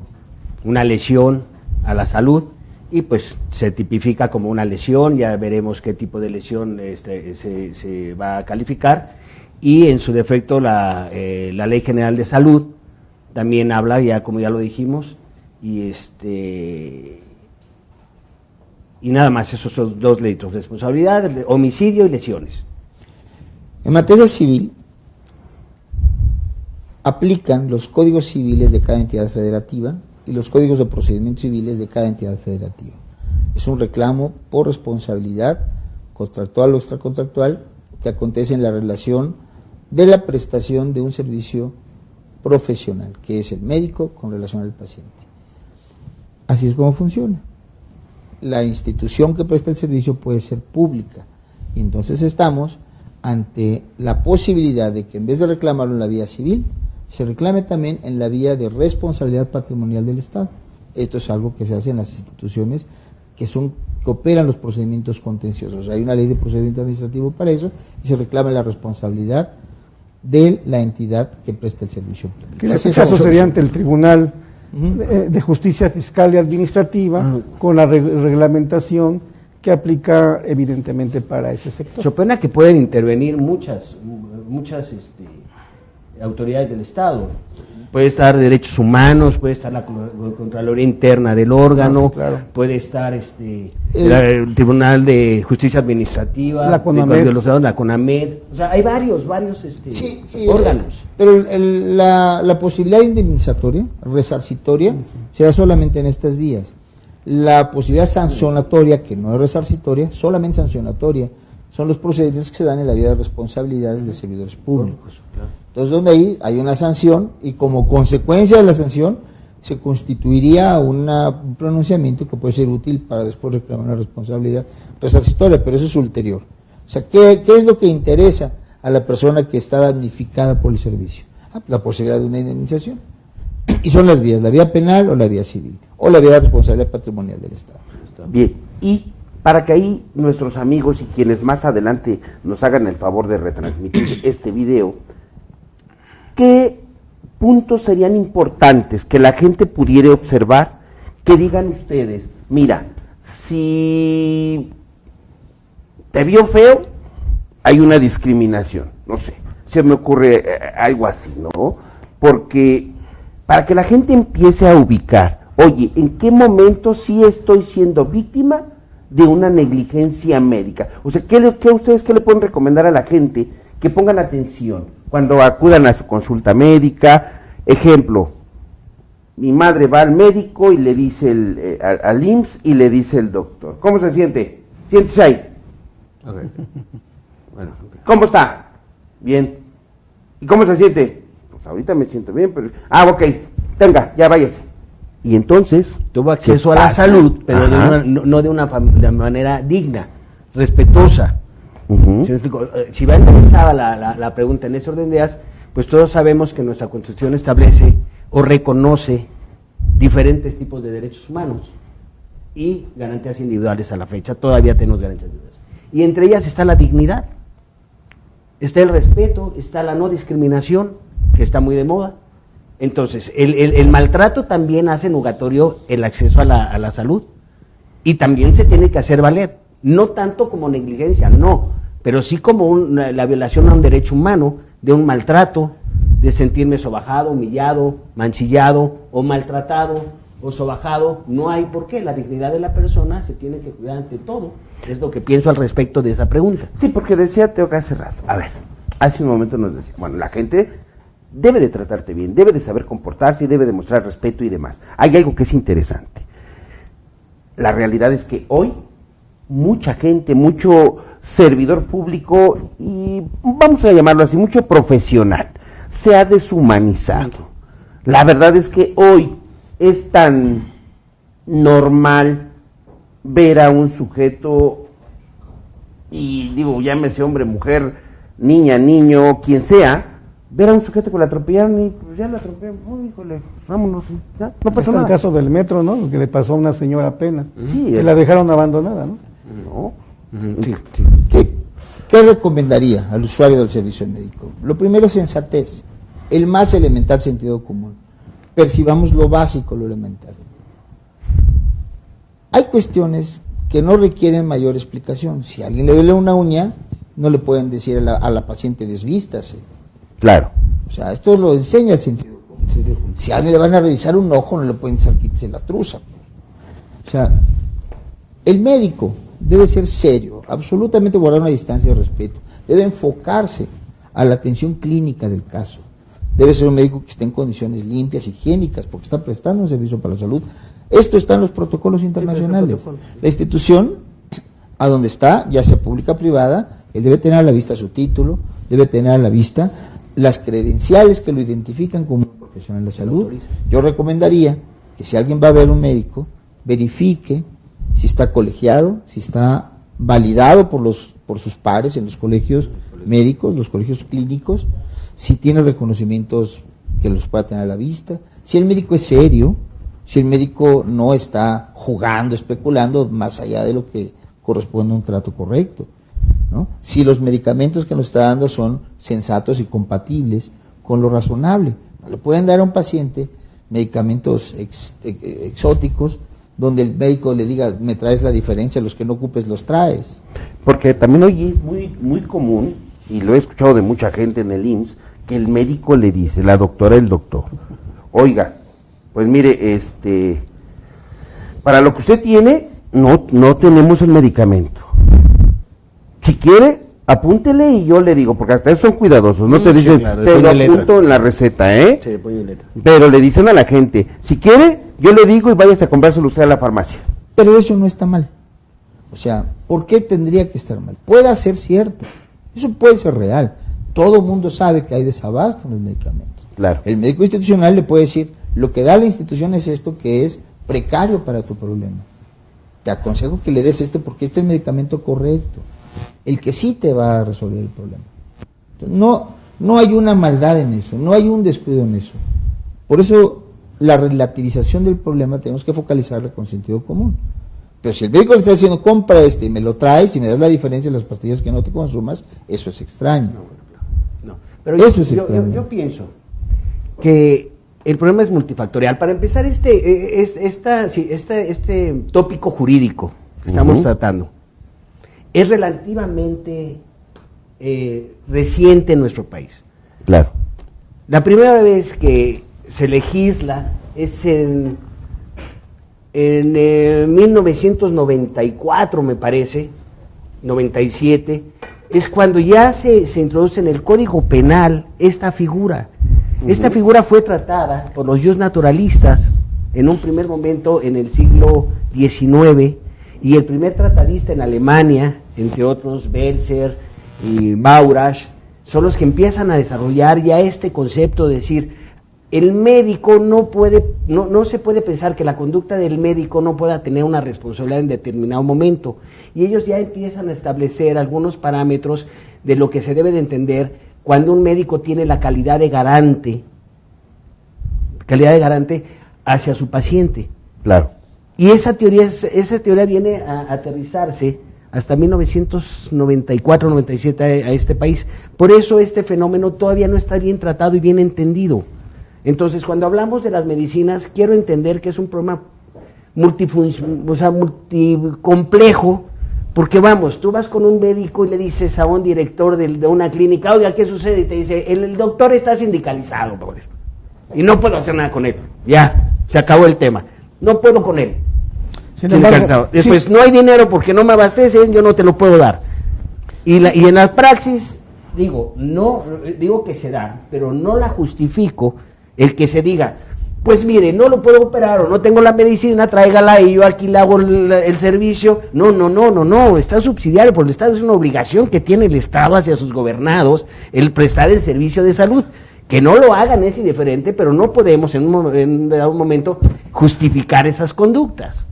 una lesión a la salud, y pues se tipifica como una lesión, ya veremos qué tipo de lesión se va a calificar, y en su defecto la Ley General de Salud también habla, ya como ya lo dijimos, y nada más, esos son dos delitos: responsabilidad, homicidio y lesiones.
En materia civil, aplican los códigos civiles de cada entidad federativa y los códigos de procedimientos civiles de cada entidad federativa. Es un reclamo por responsabilidad contractual o extracontractual que acontece en la relación de la prestación de un servicio profesional, que es el médico con relación al paciente. Así es como funciona. La institución que presta el servicio puede ser pública, y entonces estamos ante la posibilidad de que en vez de reclamarlo en la vía civil, se reclame también en la vía de responsabilidad patrimonial del Estado. Esto es algo que se hace en las instituciones que operan los procedimientos contenciosos. Hay una ley de procedimiento administrativo para eso y se reclama la responsabilidad de la entidad que presta el servicio público.
Que en este caso sería ante el Tribunal de Justicia Fiscal y Administrativa, con la reglamentación que aplica evidentemente para ese sector.
Se opina que pueden intervenir muchas autoridades del Estado. Puede estar Derechos Humanos, puede estar la Contraloría Interna del órgano,
claro.
Puede estar el Tribunal de Justicia Administrativa,
la CONAMED,
la CONAMED. O sea, hay varios órganos.
Pero la posibilidad indemnizatoria, resarcitoria, se da solamente en estas vías. La posibilidad sancionatoria, que no es resarcitoria, solamente sancionatoria, son los procedimientos que se dan en la vía de responsabilidades de servidores públicos. Entonces, donde ahí hay una sanción y como consecuencia de la sanción se constituiría un pronunciamiento que puede ser útil para después reclamar una responsabilidad resarcitoria, pero eso es ulterior. O sea, ¿qué es lo que interesa a la persona que está damnificada por el servicio? La posibilidad de una indemnización. Y son las vías, la vía penal o la vía civil, o la vía de responsabilidad patrimonial del Estado.
Bien, y para que ahí nuestros amigos y quienes más adelante nos hagan el favor de retransmitir este video, ¿qué puntos serían importantes que la gente pudiera observar? Que digan ustedes, mira, si te vio feo, hay una discriminación, no sé, se me ocurre algo así, ¿no? Porque para que la gente empiece a ubicar, oye, ¿en qué momento sí estoy siendo víctima de una negligencia médica? O sea, ¿qué ustedes le pueden recomendar a la gente que pongan atención cuando acudan a su consulta médica? Ejemplo, mi madre va al médico y le dice al IMSS y le dice el doctor, ¿cómo se siente? Siéntese ahí. Okay. Bueno, okay. ¿Cómo está? Bien. ¿Y cómo se siente? Pues ahorita me siento bien, pero... ok, tenga, ya váyase. y entonces
tuvo acceso
¿qué
a la
pasa?
salud, pero
Ajá.
no de una manera digna, respetuosa.
Ujú.
¿Sí me explico? Si va enderezada la pregunta en ese orden de ideas, pues todos sabemos que nuestra Constitución establece o reconoce diferentes tipos de derechos humanos y garantías individuales a la fecha. Todavía tenemos garantías individuales. Y entre ellas está la dignidad, está el respeto, está la no discriminación, que está muy de moda. Entonces, el maltrato también hace nugatorio el acceso a la salud, y también se tiene que hacer valer, no tanto como negligencia, no, pero sí como la violación a un derecho humano, de un maltrato, de sentirme sobajado, humillado, mancillado o maltratado o sobajado. No hay por qué, la dignidad de la persona se tiene que cuidar ante todo. Es lo que pienso al respecto de esa pregunta.
Sí, porque decía Teo que hace rato, a ver, hace un momento nos decía, bueno, la gente debe de tratarte bien, debe de saber comportarse y debe de mostrar respeto y demás. Hay algo que es interesante. La realidad es que hoy mucha gente, mucho servidor público y vamos a llamarlo así, mucho profesional, se ha deshumanizado. La verdad es que hoy es tan normal ver a un sujeto, y digo, llámese hombre, mujer, niña, niño, quien sea, ver a un sujeto que lo atropellaron y pues ya lo atropellaron, oh, híjole, vámonos, ya, no pasó
Está
nada.
el caso del metro, ¿no? Lo que le pasó a una señora apenas,
Sí,
que la dejaron abandonada, ¿no?
No.
Sí.
¿Qué recomendaría al usuario del servicio médico? Lo primero es sensatez, el más elemental sentido común. Percibamos lo básico, lo elemental. Hay cuestiones que no requieren mayor explicación. Si a alguien le duele una uña, no le pueden decir a la paciente desvístase.
Claro.
O sea, esto lo enseña el sentido común. Si a alguien le van a revisar un ojo, no le pueden decir quítese la truza. O sea, el médico debe ser serio, absolutamente guardar una distancia de respeto, debe enfocarse a la atención clínica del caso, debe ser un médico que esté en condiciones limpias, higiénicas, porque está prestando un servicio para la salud. Esto está en los protocolos internacionales. La institución, a donde está, ya sea pública o privada, él debe tener a la vista su título, debe tener a la vista las credenciales que lo identifican como un profesional de la salud. Yo recomendaría que si alguien va a ver un médico, verifique si está colegiado, si está validado por sus pares en los colegios médicos, los colegios clínicos, si tiene reconocimientos que los pueda tener a la vista, si el médico es serio, si el médico no está jugando, especulando más allá de lo que corresponde a un trato correcto, ¿no? Si los medicamentos que nos está dando son sensatos y compatibles con lo razonable. No le pueden dar a un paciente medicamentos exóticos donde el médico le diga, me traes la diferencia, los que no ocupes los traes.
Porque también hoy es muy común, y lo he escuchado de mucha gente en el IMSS, que el médico le dice, la doctora, el doctor, oiga, pues mire, para lo que usted tiene, no tenemos el medicamento. Si quiere, apúntele y yo le digo, porque hasta eso son cuidadosos, no te dicen,
claro,
te lo
pone letra.
apunto en la receta,
Se le pone letra.
Pero le dicen a la gente, si quiere, yo le digo y váyase a comprárselo usted a la farmacia.
Pero eso no está mal. O sea, ¿por qué tendría que estar mal? Puede ser cierto, eso puede ser real. Todo mundo sabe que hay desabasto en los medicamentos.
Claro.
El médico institucional le puede decir, lo que da la institución es esto que es precario para tu problema. Te aconsejo que le des porque este es el medicamento correcto, el que sí te va a resolver el problema. Entonces, no hay una maldad en eso, no hay un descuido en eso. Por eso la relativización del problema tenemos que focalizarla con sentido común. Pero si el médico le está diciendo, compra y me lo traes y me das la diferencia de las pastillas que no te consumas, eso es extraño.
No, pero
Eso es extraño.
yo pienso que el problema es multifactorial. Para empezar, este tópico jurídico que estamos tratando es relativamente reciente en nuestro país.
Claro.
La primera vez que se legisla es en 1994, me parece, 97, es cuando ya se introduce en el Código Penal esta figura. Esta figura fue tratada por los naturalistas en un primer momento en el siglo XIX, y el primer tratadista en Alemania, entre otros Belzer y Maurach, son los que empiezan a desarrollar ya este concepto de decir, el médico no se puede pensar que la conducta del médico no pueda tener una responsabilidad en determinado momento. Y ellos ya empiezan a establecer algunos parámetros de lo que se debe de entender cuando un médico tiene la calidad de garante hacia su paciente.
Claro.
Y esa teoría viene a aterrizarse hasta 1994-97 a este país. Por eso este fenómeno todavía no está bien tratado y bien entendido. Entonces, cuando hablamos de las medicinas, quiero entender que es un problema multicomplejo, porque vamos, tú vas con un médico y le dices a un director de una clínica, oiga, ¿qué sucede? Y te dice, el doctor está sindicalizado, brother, y no puedo hacer nada con él. Ya, se acabó el tema. No puedo con él. Después, no hay dinero porque no me abastecen, yo no te lo puedo dar. Y en la praxis, digo que se da, pero no la justifico el que se diga, pues mire, no lo puedo operar o no tengo la medicina, tráigala y yo aquí le hago el servicio. No, está subsidiado por el Estado, es una obligación que tiene el Estado hacia sus gobernados el prestar el servicio de salud. Que no lo hagan es indiferente, pero no podemos en un dado momento justificar esas conductas.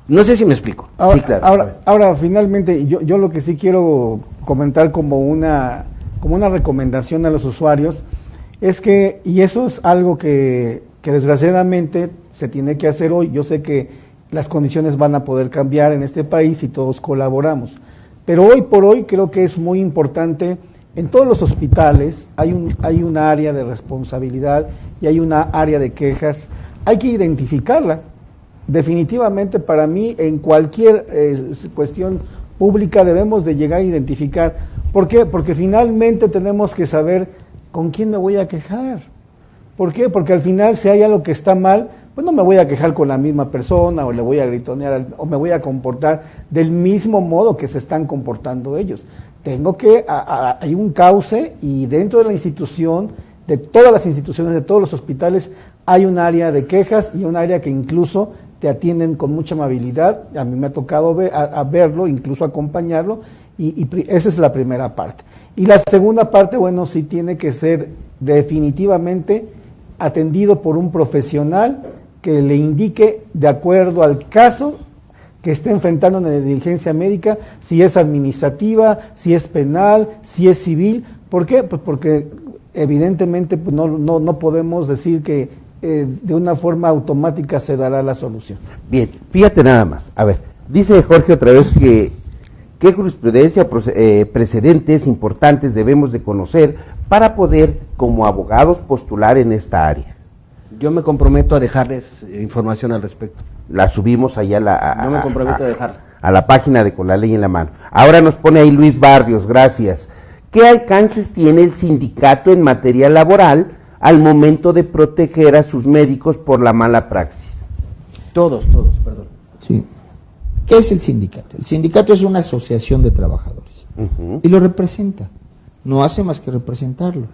No sé si me explico.
Ahora,
sí, claro.
Ahora finalmente, yo lo que sí quiero comentar como una recomendación a los usuarios es que, y eso es algo que desgraciadamente se tiene que hacer hoy, yo sé que las condiciones van a poder cambiar en este país y todos colaboramos, pero hoy por hoy creo que es muy importante, en todos los hospitales hay un área de responsabilidad y hay una área de quejas, hay que identificarla. Definitivamente para mí en cualquier cuestión pública debemos de llegar a identificar. ¿Por qué? Porque finalmente tenemos que saber con quién me voy a quejar. ¿Por qué? Porque al final si hay algo que está mal, pues no me voy a quejar con la misma persona o le voy a gritonear o me voy a comportar del mismo modo que se están comportando ellos. Hay un cauce y dentro de la institución, de todas las instituciones, de todos los hospitales, hay un área de quejas y un área que incluso te atienden con mucha amabilidad. A mí me ha tocado verlo, incluso acompañarlo, y esa es la primera parte. Y la segunda parte, bueno, sí tiene que ser definitivamente atendido por un profesional que le indique, de acuerdo al caso que esté enfrentando en la diligencia médica, si es administrativa, si es penal, si es civil. ¿Por qué? Pues porque evidentemente pues no podemos decir que de una forma automática se dará la solución.
Bien, fíjate nada más. A ver, dice Jorge otra vez que qué jurisprudencia, precedentes importantes debemos de conocer para poder, como abogados, postular en esta área.
Yo me comprometo a dejarles información al respecto.
La subimos allá
Yo me comprometo a dejarla.
A la página de Con la Ley en la Mano. Ahora nos pone ahí Luis Barrios, gracias. ¿Qué alcances tiene el sindicato en materia laboral al momento de proteger a sus médicos por la mala praxis?
Todos, perdón.
Sí. ¿Qué es el sindicato? El sindicato es una asociación de trabajadores y lo representa, no hace más que representarlo.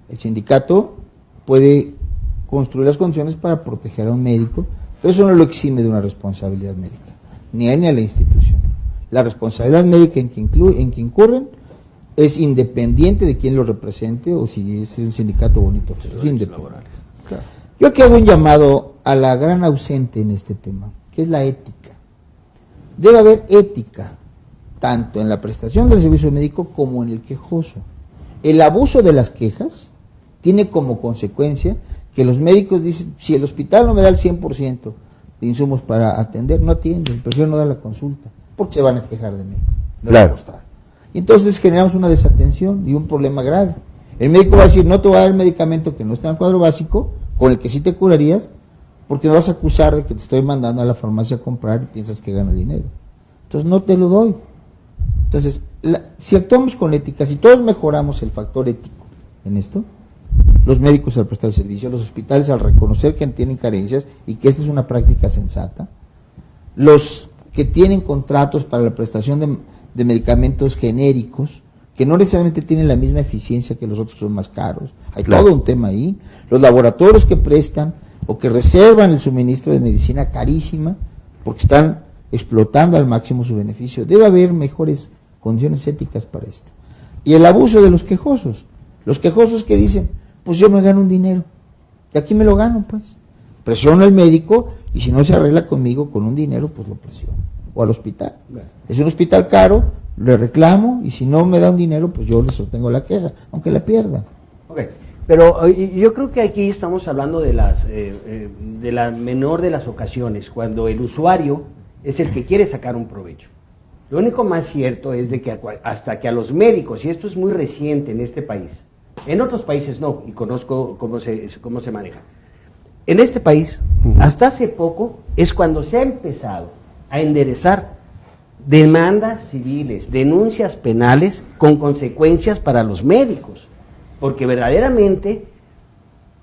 El sindicato puede construir las condiciones para proteger a un médico, pero eso no lo exime de una responsabilidad médica, ni a él ni a la institución. La responsabilidad médica en que incurren es independiente de quién lo represente o si es un sindicato bonito, es independiente. Claro. Yo aquí hago un llamado a la gran ausente en este tema, que es la ética. Debe haber ética, tanto en la prestación del servicio médico como en el quejoso. El abuso de las quejas tiene como consecuencia que los médicos dicen, si el hospital no me da el 100% de insumos para atender, no atienden, prefiero no dar la consulta, porque se van a quejar de mí.
Claro.
Y entonces generamos una desatención y un problema grave. El médico va a decir, no te voy a dar el medicamento que no está en el cuadro básico, con el que sí te curarías, porque me vas a acusar de que te estoy mandando a la farmacia a comprar y piensas que gana dinero. Entonces no te lo doy. Entonces, si actuamos con ética, si todos mejoramos el factor ético en esto, los médicos al prestar servicio, los hospitales al reconocer que tienen carencias y que esta es una práctica sensata, los que tienen contratos para la prestación de medicamentos genéricos, que no necesariamente tienen la misma eficiencia que los otros, son más caros, hay todo un tema ahí, los laboratorios que prestan o que reservan el suministro de medicina carísima porque están explotando al máximo su beneficio. Debe haber mejores condiciones éticas para esto. Y el abuso de los quejosos que dicen, pues yo me gano un dinero, De aquí me lo gano, pues. Presiono al médico y si no se arregla conmigo con un dinero, pues lo presiono. O al hospital. Es un hospital caro, le reclamo y si no me da un dinero, pues yo le sostengo la queja, aunque la pierda.
Ok, pero yo creo que aquí estamos hablando de la menor de las ocasiones, cuando el usuario es el que quiere sacar un provecho. Lo único más cierto es de que hasta que a los médicos, y esto es muy reciente en este país, en otros países no, y conozco cómo se maneja. En este país, hasta hace poco, es cuando se ha empezado a enderezar demandas civiles, denuncias penales con consecuencias para los médicos, porque verdaderamente,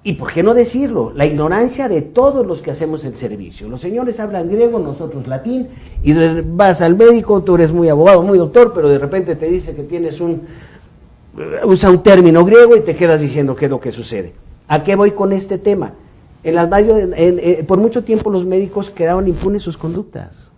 y por qué no decirlo, la ignorancia de todos los que hacemos el servicio. Los señores hablan griego, nosotros latín, y vas al médico, tú eres muy abogado, muy doctor, pero de repente te dice que tienes usa un término griego y te quedas diciendo qué es lo que sucede. ¿A qué voy con este tema? Por mucho tiempo los médicos quedaron impunes sus conductas.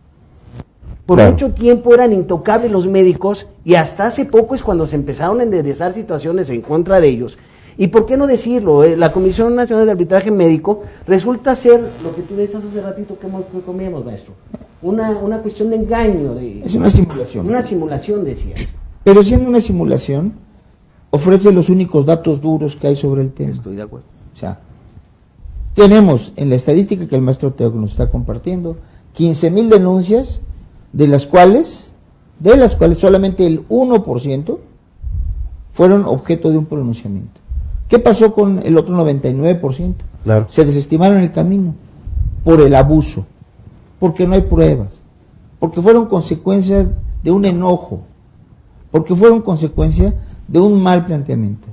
Por mucho tiempo eran intocables los médicos y hasta hace poco es cuando se empezaron a enderezar situaciones en contra de ellos. ¿Y por qué no decirlo? La Comisión Nacional de Arbitraje Médico resulta ser, lo que tú decías hace ratito que comíamos, maestro, una cuestión de engaño.
Es una simulación.
Una simulación, decías.
Pero siendo una simulación, ofrece los únicos datos duros que hay sobre el tema.
Estoy de acuerdo.
O sea, tenemos en la estadística que el maestro Teo nos está compartiendo, 15,000 denuncias, de las cuales solamente el 1% fueron objeto de un pronunciamiento. ¿Qué pasó con el otro 99%?
Claro.
Se desestimaron el camino por el abuso, porque no hay pruebas, porque fueron consecuencias de un enojo, porque fueron consecuencia de un mal planteamiento.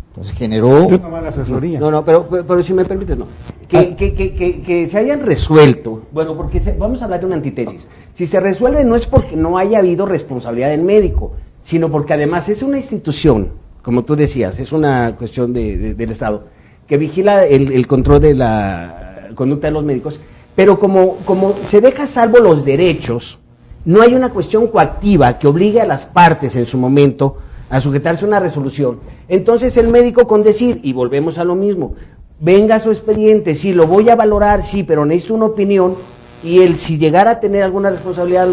Entonces generó
una mala asesoría.
No, pero si me permites, no. Que se hayan resuelto, bueno, porque vamos a hablar de una antítesis. Si se resuelve no es porque no haya habido responsabilidad del médico, sino porque además es una institución, como tú decías, es una cuestión del Estado, que vigila el control de la conducta de los médicos, pero como se deja a salvo los derechos, no hay una cuestión coactiva que obligue a las partes en su momento a sujetarse a una resolución. Entonces el médico con decir, y volvemos a lo mismo, venga su expediente, sí, lo voy a valorar, sí, pero necesito una opinión, y él, si llegara a tener alguna responsabilidad,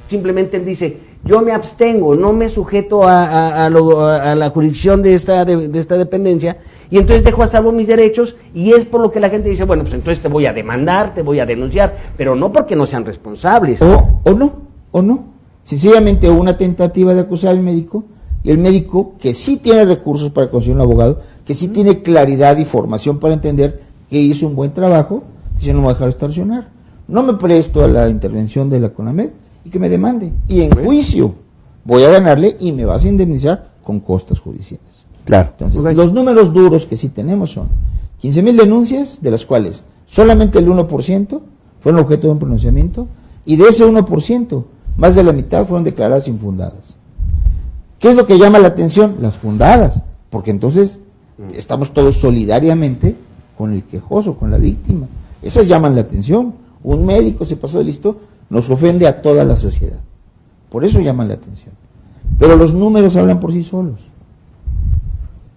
simplemente él dice, yo me abstengo, no me sujeto a la jurisdicción de esta dependencia, y entonces dejo a salvo mis derechos, y es por lo que la gente dice, bueno, pues entonces te voy a demandar, te voy a denunciar, pero no porque no sean responsables.
O no. Sencillamente hubo una tentativa de acusar al médico, y el médico, que sí tiene recursos para conseguir un abogado, que sí tiene claridad y formación para entender que hizo un buen trabajo, dice, no me voy a dejar extorsionar, no me presto a la intervención de la CONAMED y que me demande, y en juicio voy a ganarle y me vas a indemnizar con costas judiciales.
Claro.
Entonces, los números duros que sí tenemos son 15,000 denuncias, de las cuales solamente el 1% fueron objeto de un pronunciamiento, y de ese 1%, más de la mitad fueron declaradas infundadas. ¿Qué es lo que llama la atención? Las fundadas, porque entonces estamos todos solidariamente con el quejoso, con la víctima. Esas llaman la atención. Un médico se pasó de listo, nos ofende a toda la sociedad. Por eso llaman la atención. Pero los números hablan por sí solos.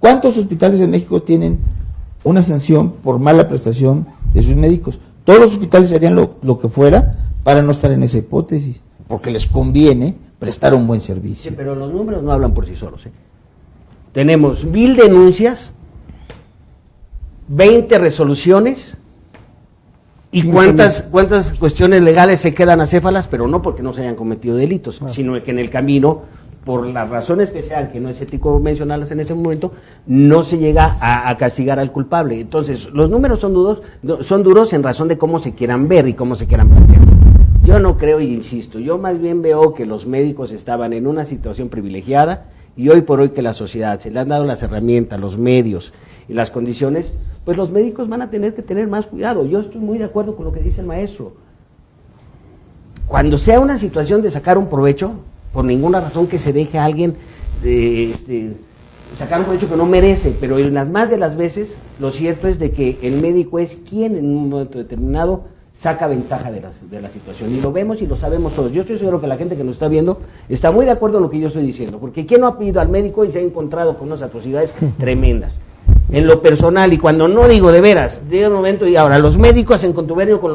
¿Cuántos hospitales en México tienen una sanción por mala prestación de sus médicos? Todos los hospitales harían lo que fuera para no estar en esa hipótesis, porque les conviene prestar un buen servicio.
Sí, pero los números no hablan por sí solos. Tenemos 1,000 denuncias, 20 resoluciones, y cuántas cuestiones legales se quedan acéfalas, pero no porque no se hayan cometido delitos, sino que en el camino, por las razones que sean, que no es ético mencionarlas en ese momento, no se llega a castigar al culpable. Entonces, los números son duros en razón de cómo se quieran ver y cómo se quieran plantear. Yo no creo, y insisto, yo más bien veo que los médicos estaban en una situación privilegiada, y hoy por hoy que la sociedad se le han dado las herramientas, los medios y las condiciones, pues los médicos van a tener que tener más cuidado. Yo estoy muy de acuerdo con lo que dice el maestro. Cuando sea una situación de sacar un provecho, por ninguna razón que se deje a alguien sacar un provecho que no merece, pero en las más de las veces, lo cierto es de que el médico es quien en un momento determinado saca ventaja de la situación, y lo vemos y lo sabemos todos. Yo estoy seguro que la gente que nos está viendo está muy de acuerdo en lo que yo estoy diciendo, porque ¿quién no ha ido al médico y se ha encontrado con unas atrocidades tremendas? en lo personal, y cuando no digo de veras, llega un momento, y ahora los médicos en contubernio con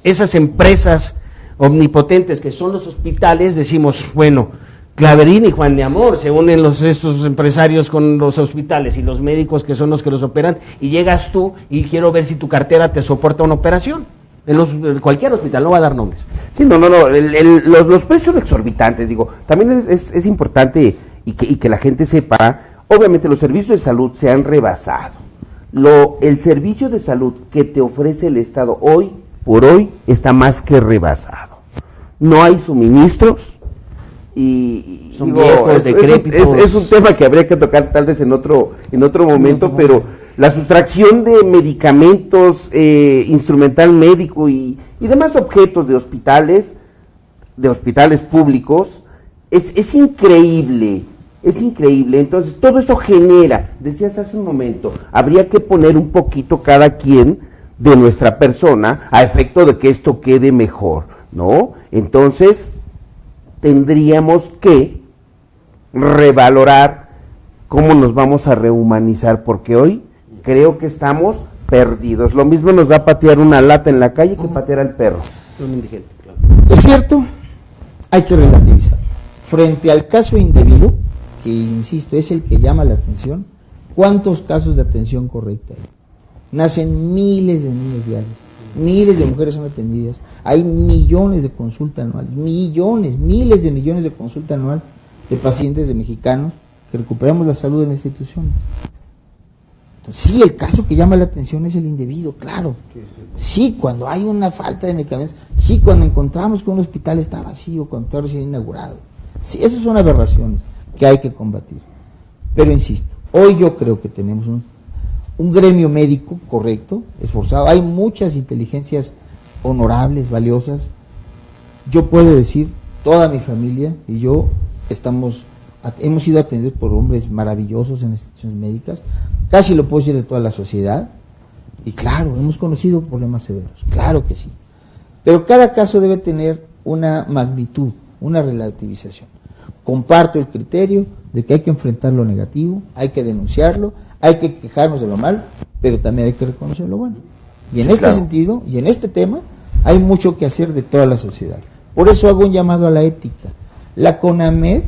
esas empresas omnipotentes que son los hospitales, decimos, bueno, Claverín y Juan de Amor, se unen estos empresarios con los hospitales y los médicos que son los que los operan, y llegas tú y quiero ver si tu cartera te soporta una operación. En cualquier hospital, no va a dar nombres.
Sí, no, los precios exorbitantes, digo, también es importante y que la gente sepa, obviamente los servicios de salud se han rebasado. El servicio de salud que te ofrece el Estado hoy por hoy está más que rebasado. No hay suministros, y
son viejos, decrépitos.
Es un tema que habría que tocar tal vez en otro momento, pero la sustracción de medicamentos, instrumental médico y demás objetos de hospitales públicos es increíble, entonces todo eso genera, decías hace un momento, habría que poner un poquito cada quien de nuestra persona a efecto de que esto quede mejor, ¿no? Entonces tendríamos que revalorar cómo nos vamos a rehumanizar, porque hoy creo que estamos perdidos. Lo mismo nos da a patear una lata en la calle que patear al perro.
Un indigente, claro.
Es cierto, hay que relativizar. Frente al caso indebido, que insisto, es el que llama la atención, ¿cuántos casos de atención correcta hay? Nacen miles de niños diarios. Miles de mujeres son atendidas, hay millones de consulta anual, miles de millones de consulta anual de pacientes de mexicanos que recuperamos la salud en las instituciones. Entonces, sí, el caso que llama la atención es el indebido, claro. Sí, cuando hay una falta de medicamentos, sí, cuando encontramos que un hospital está vacío, con todo recién inaugurado. Sí, esas son aberraciones que hay que combatir. Pero insisto, hoy yo creo que tenemos un gremio médico correcto, esforzado, hay muchas inteligencias honorables, valiosas. Yo puedo decir, toda mi familia y yo hemos sido atendidos por hombres maravillosos en las instituciones médicas, casi lo puedo decir de toda la sociedad, y claro, hemos conocido problemas severos, claro que sí, pero cada caso debe tener una magnitud, una relativización. Comparto el criterio de que hay que enfrentar lo negativo, hay que denunciarlo, hay que quejarnos de lo malo, pero también hay que reconocer lo bueno. Y en este sentido, y en este tema, hay mucho que hacer de toda la sociedad. Por eso hago un llamado a la ética. La CONAMED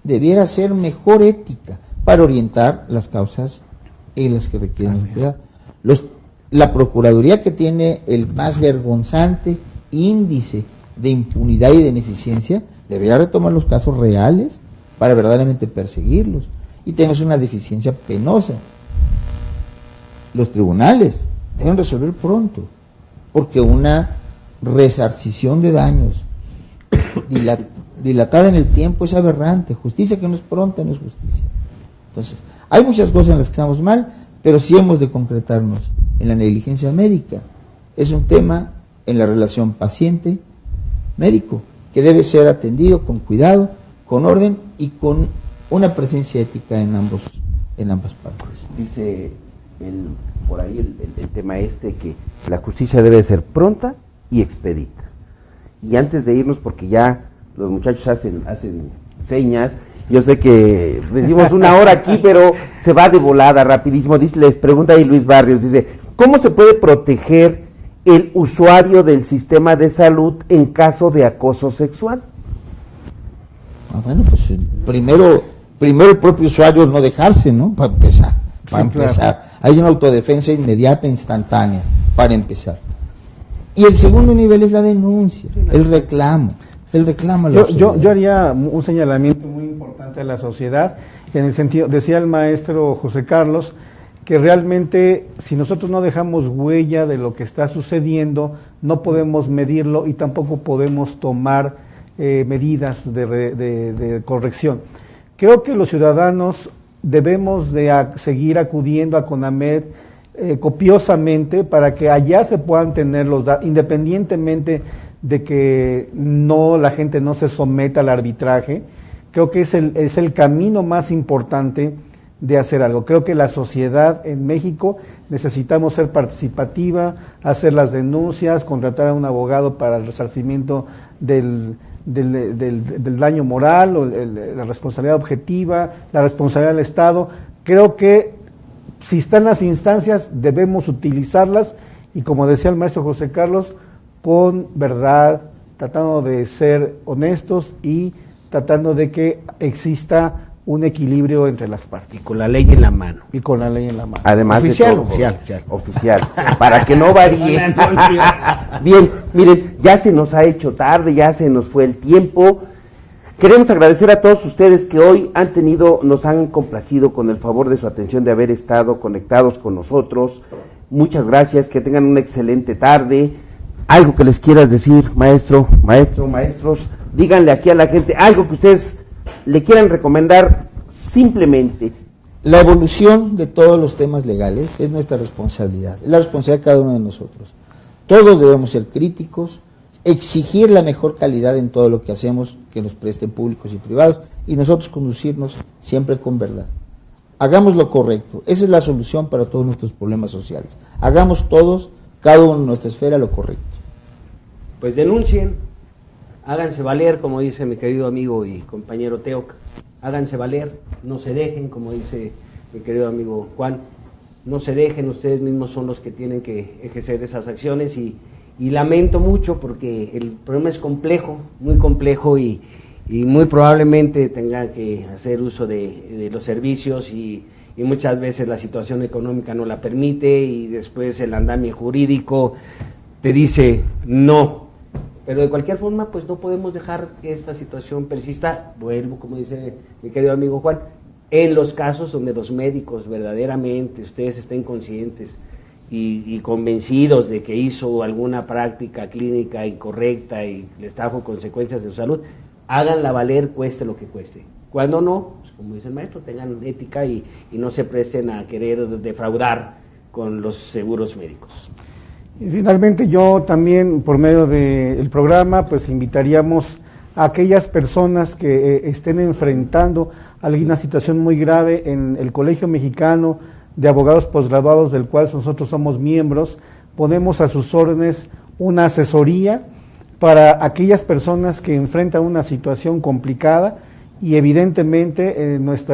debiera ser mejor ética para orientar las causas en las que requieren cuidado. La Procuraduría, que tiene el más vergonzante índice de impunidad y de ineficiencia, debería retomar los casos reales para verdaderamente perseguirlos. Y tenemos una deficiencia penosa. Los tribunales deben resolver pronto, porque una resarcición de daños dilatada en el tiempo es aberrante. Justicia que no es pronta no es justicia. Entonces, hay muchas cosas en las que estamos mal, pero sí hemos de concretarnos en la negligencia médica. Es un tema en la relación paciente-médico que debe ser atendido con cuidado, con orden y con una presencia ética en ambas partes.
Dice por ahí el tema que la justicia debe ser pronta y expedita. Y antes de irnos, porque ya los muchachos hacen señas, yo sé que decimos una hora aquí, pero se va de volada, rapidísimo. Les pregunta ahí Luis Barrios, dice, ¿cómo se puede proteger el usuario del sistema de salud en caso de acoso sexual?
Bueno, pues primero el propio usuario no dejarse, ¿no? Para empezar. Claro. Hay una autodefensa inmediata, instantánea, para empezar. Y el segundo nivel es la denuncia, el reclamo.
Yo haría un señalamiento muy importante a la sociedad, en el sentido, decía el maestro José Carlos, que realmente si nosotros no dejamos huella de lo que está sucediendo, no podemos medirlo y tampoco podemos tomar medidas de corrección. Creo que los ciudadanos debemos de seguir acudiendo a CONAMED copiosamente para que allá se puedan tener los datos, independientemente de que la gente no se someta al arbitraje. Creo que es el camino más importante de hacer algo. Creo que la sociedad en México necesitamos ser participativa, hacer las denuncias, contratar a un abogado para el resarcimiento del daño moral, o la responsabilidad objetiva, la responsabilidad del Estado. Creo que si están las instancias, debemos utilizarlas y, como decía el maestro José Carlos, con verdad, tratando de ser honestos y tratando de que exista un equilibrio entre las partes.
Y con la ley en la mano.
Y con la ley en la mano.
Además
oficial,
de todo,
oficial.
oficial, para que no varíe. Bien, miren, ya se nos ha hecho tarde, ya se nos fue el tiempo. Queremos agradecer a todos ustedes que hoy nos han complacido con el favor de su atención, de haber estado conectados con nosotros. Muchas gracias, que tengan una excelente tarde. Algo que les quieras decir, maestros, díganle aquí a la gente algo que ustedes le quieran recomendar simplemente.
La evolución de todos los temas legales es nuestra responsabilidad, es la responsabilidad de cada uno de nosotros. Todos debemos ser críticos, exigir la mejor calidad en todo lo que hacemos, que nos presten públicos y privados, y nosotros conducirnos siempre con verdad. Hagamos lo correcto, esa es la solución para todos nuestros problemas sociales. Hagamos todos, cada uno en nuestra esfera, lo correcto.
Pues denuncien, háganse valer, como dice mi querido amigo y compañero Teoc, háganse valer, no se dejen, como dice mi querido amigo Juan, no se dejen, ustedes mismos son los que tienen que ejercer esas acciones y lamento mucho porque el problema es complejo, muy complejo y muy probablemente tengan que hacer uso de los servicios y muchas veces la situación económica no la permite y después el andamio jurídico te dice no. Pero de cualquier forma, pues no podemos dejar que esta situación persista, vuelvo, como dice mi querido amigo Juan, en los casos donde los médicos verdaderamente, ustedes estén conscientes y convencidos de que hizo alguna práctica clínica incorrecta y les trajo consecuencias de su salud, háganla valer, cueste lo que cueste. Cuando no, pues como dice el maestro, tengan ética y no se presten a querer defraudar con los seguros médicos.
Y finalmente yo también, por medio del programa, pues invitaríamos a aquellas personas que estén enfrentando alguna situación muy grave en el Colegio Mexicano de Abogados Posgraduados, del cual nosotros somos miembros. Ponemos a sus órdenes una asesoría para aquellas personas que enfrentan una situación complicada y evidentemente nuestro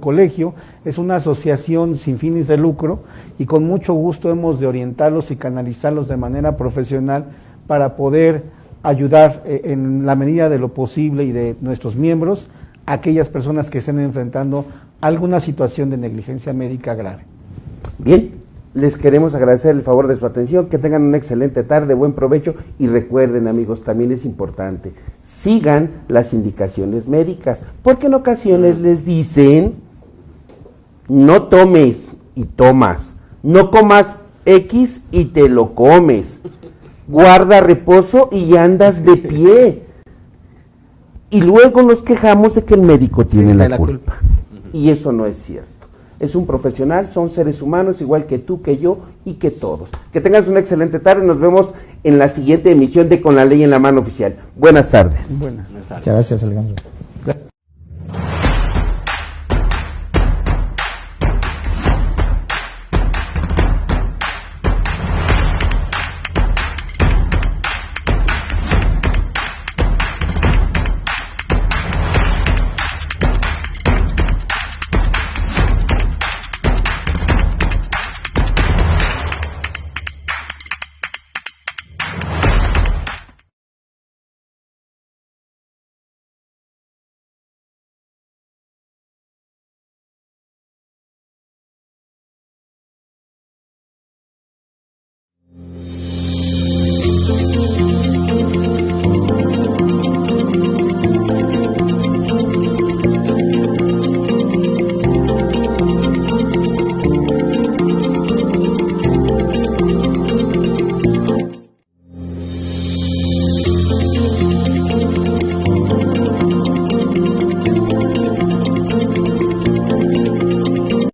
colegio es una asociación sin fines de lucro y con mucho gusto hemos de orientarlos y canalizarlos de manera profesional para poder ayudar en la medida de lo posible y de nuestros miembros a aquellas personas que estén enfrentando alguna situación de negligencia médica grave.
Bien, les queremos agradecer el favor de su atención, que tengan una excelente tarde, buen provecho y recuerden, amigos, también es importante, sigan las indicaciones médicas, porque en ocasiones les dicen no tomes y tomas, no comas X y te lo comes, guarda reposo y andas de pie, y luego nos quejamos de que el médico tiene la culpa, y eso no es cierto. Es un profesional, son seres humanos igual que tú, que yo y que todos. Que tengas una excelente tarde y nos vemos en la siguiente emisión de Con la Ley en la Mano Oficial. Buenas tardes.
Buenas tardes.
Muchas gracias, Alejandro.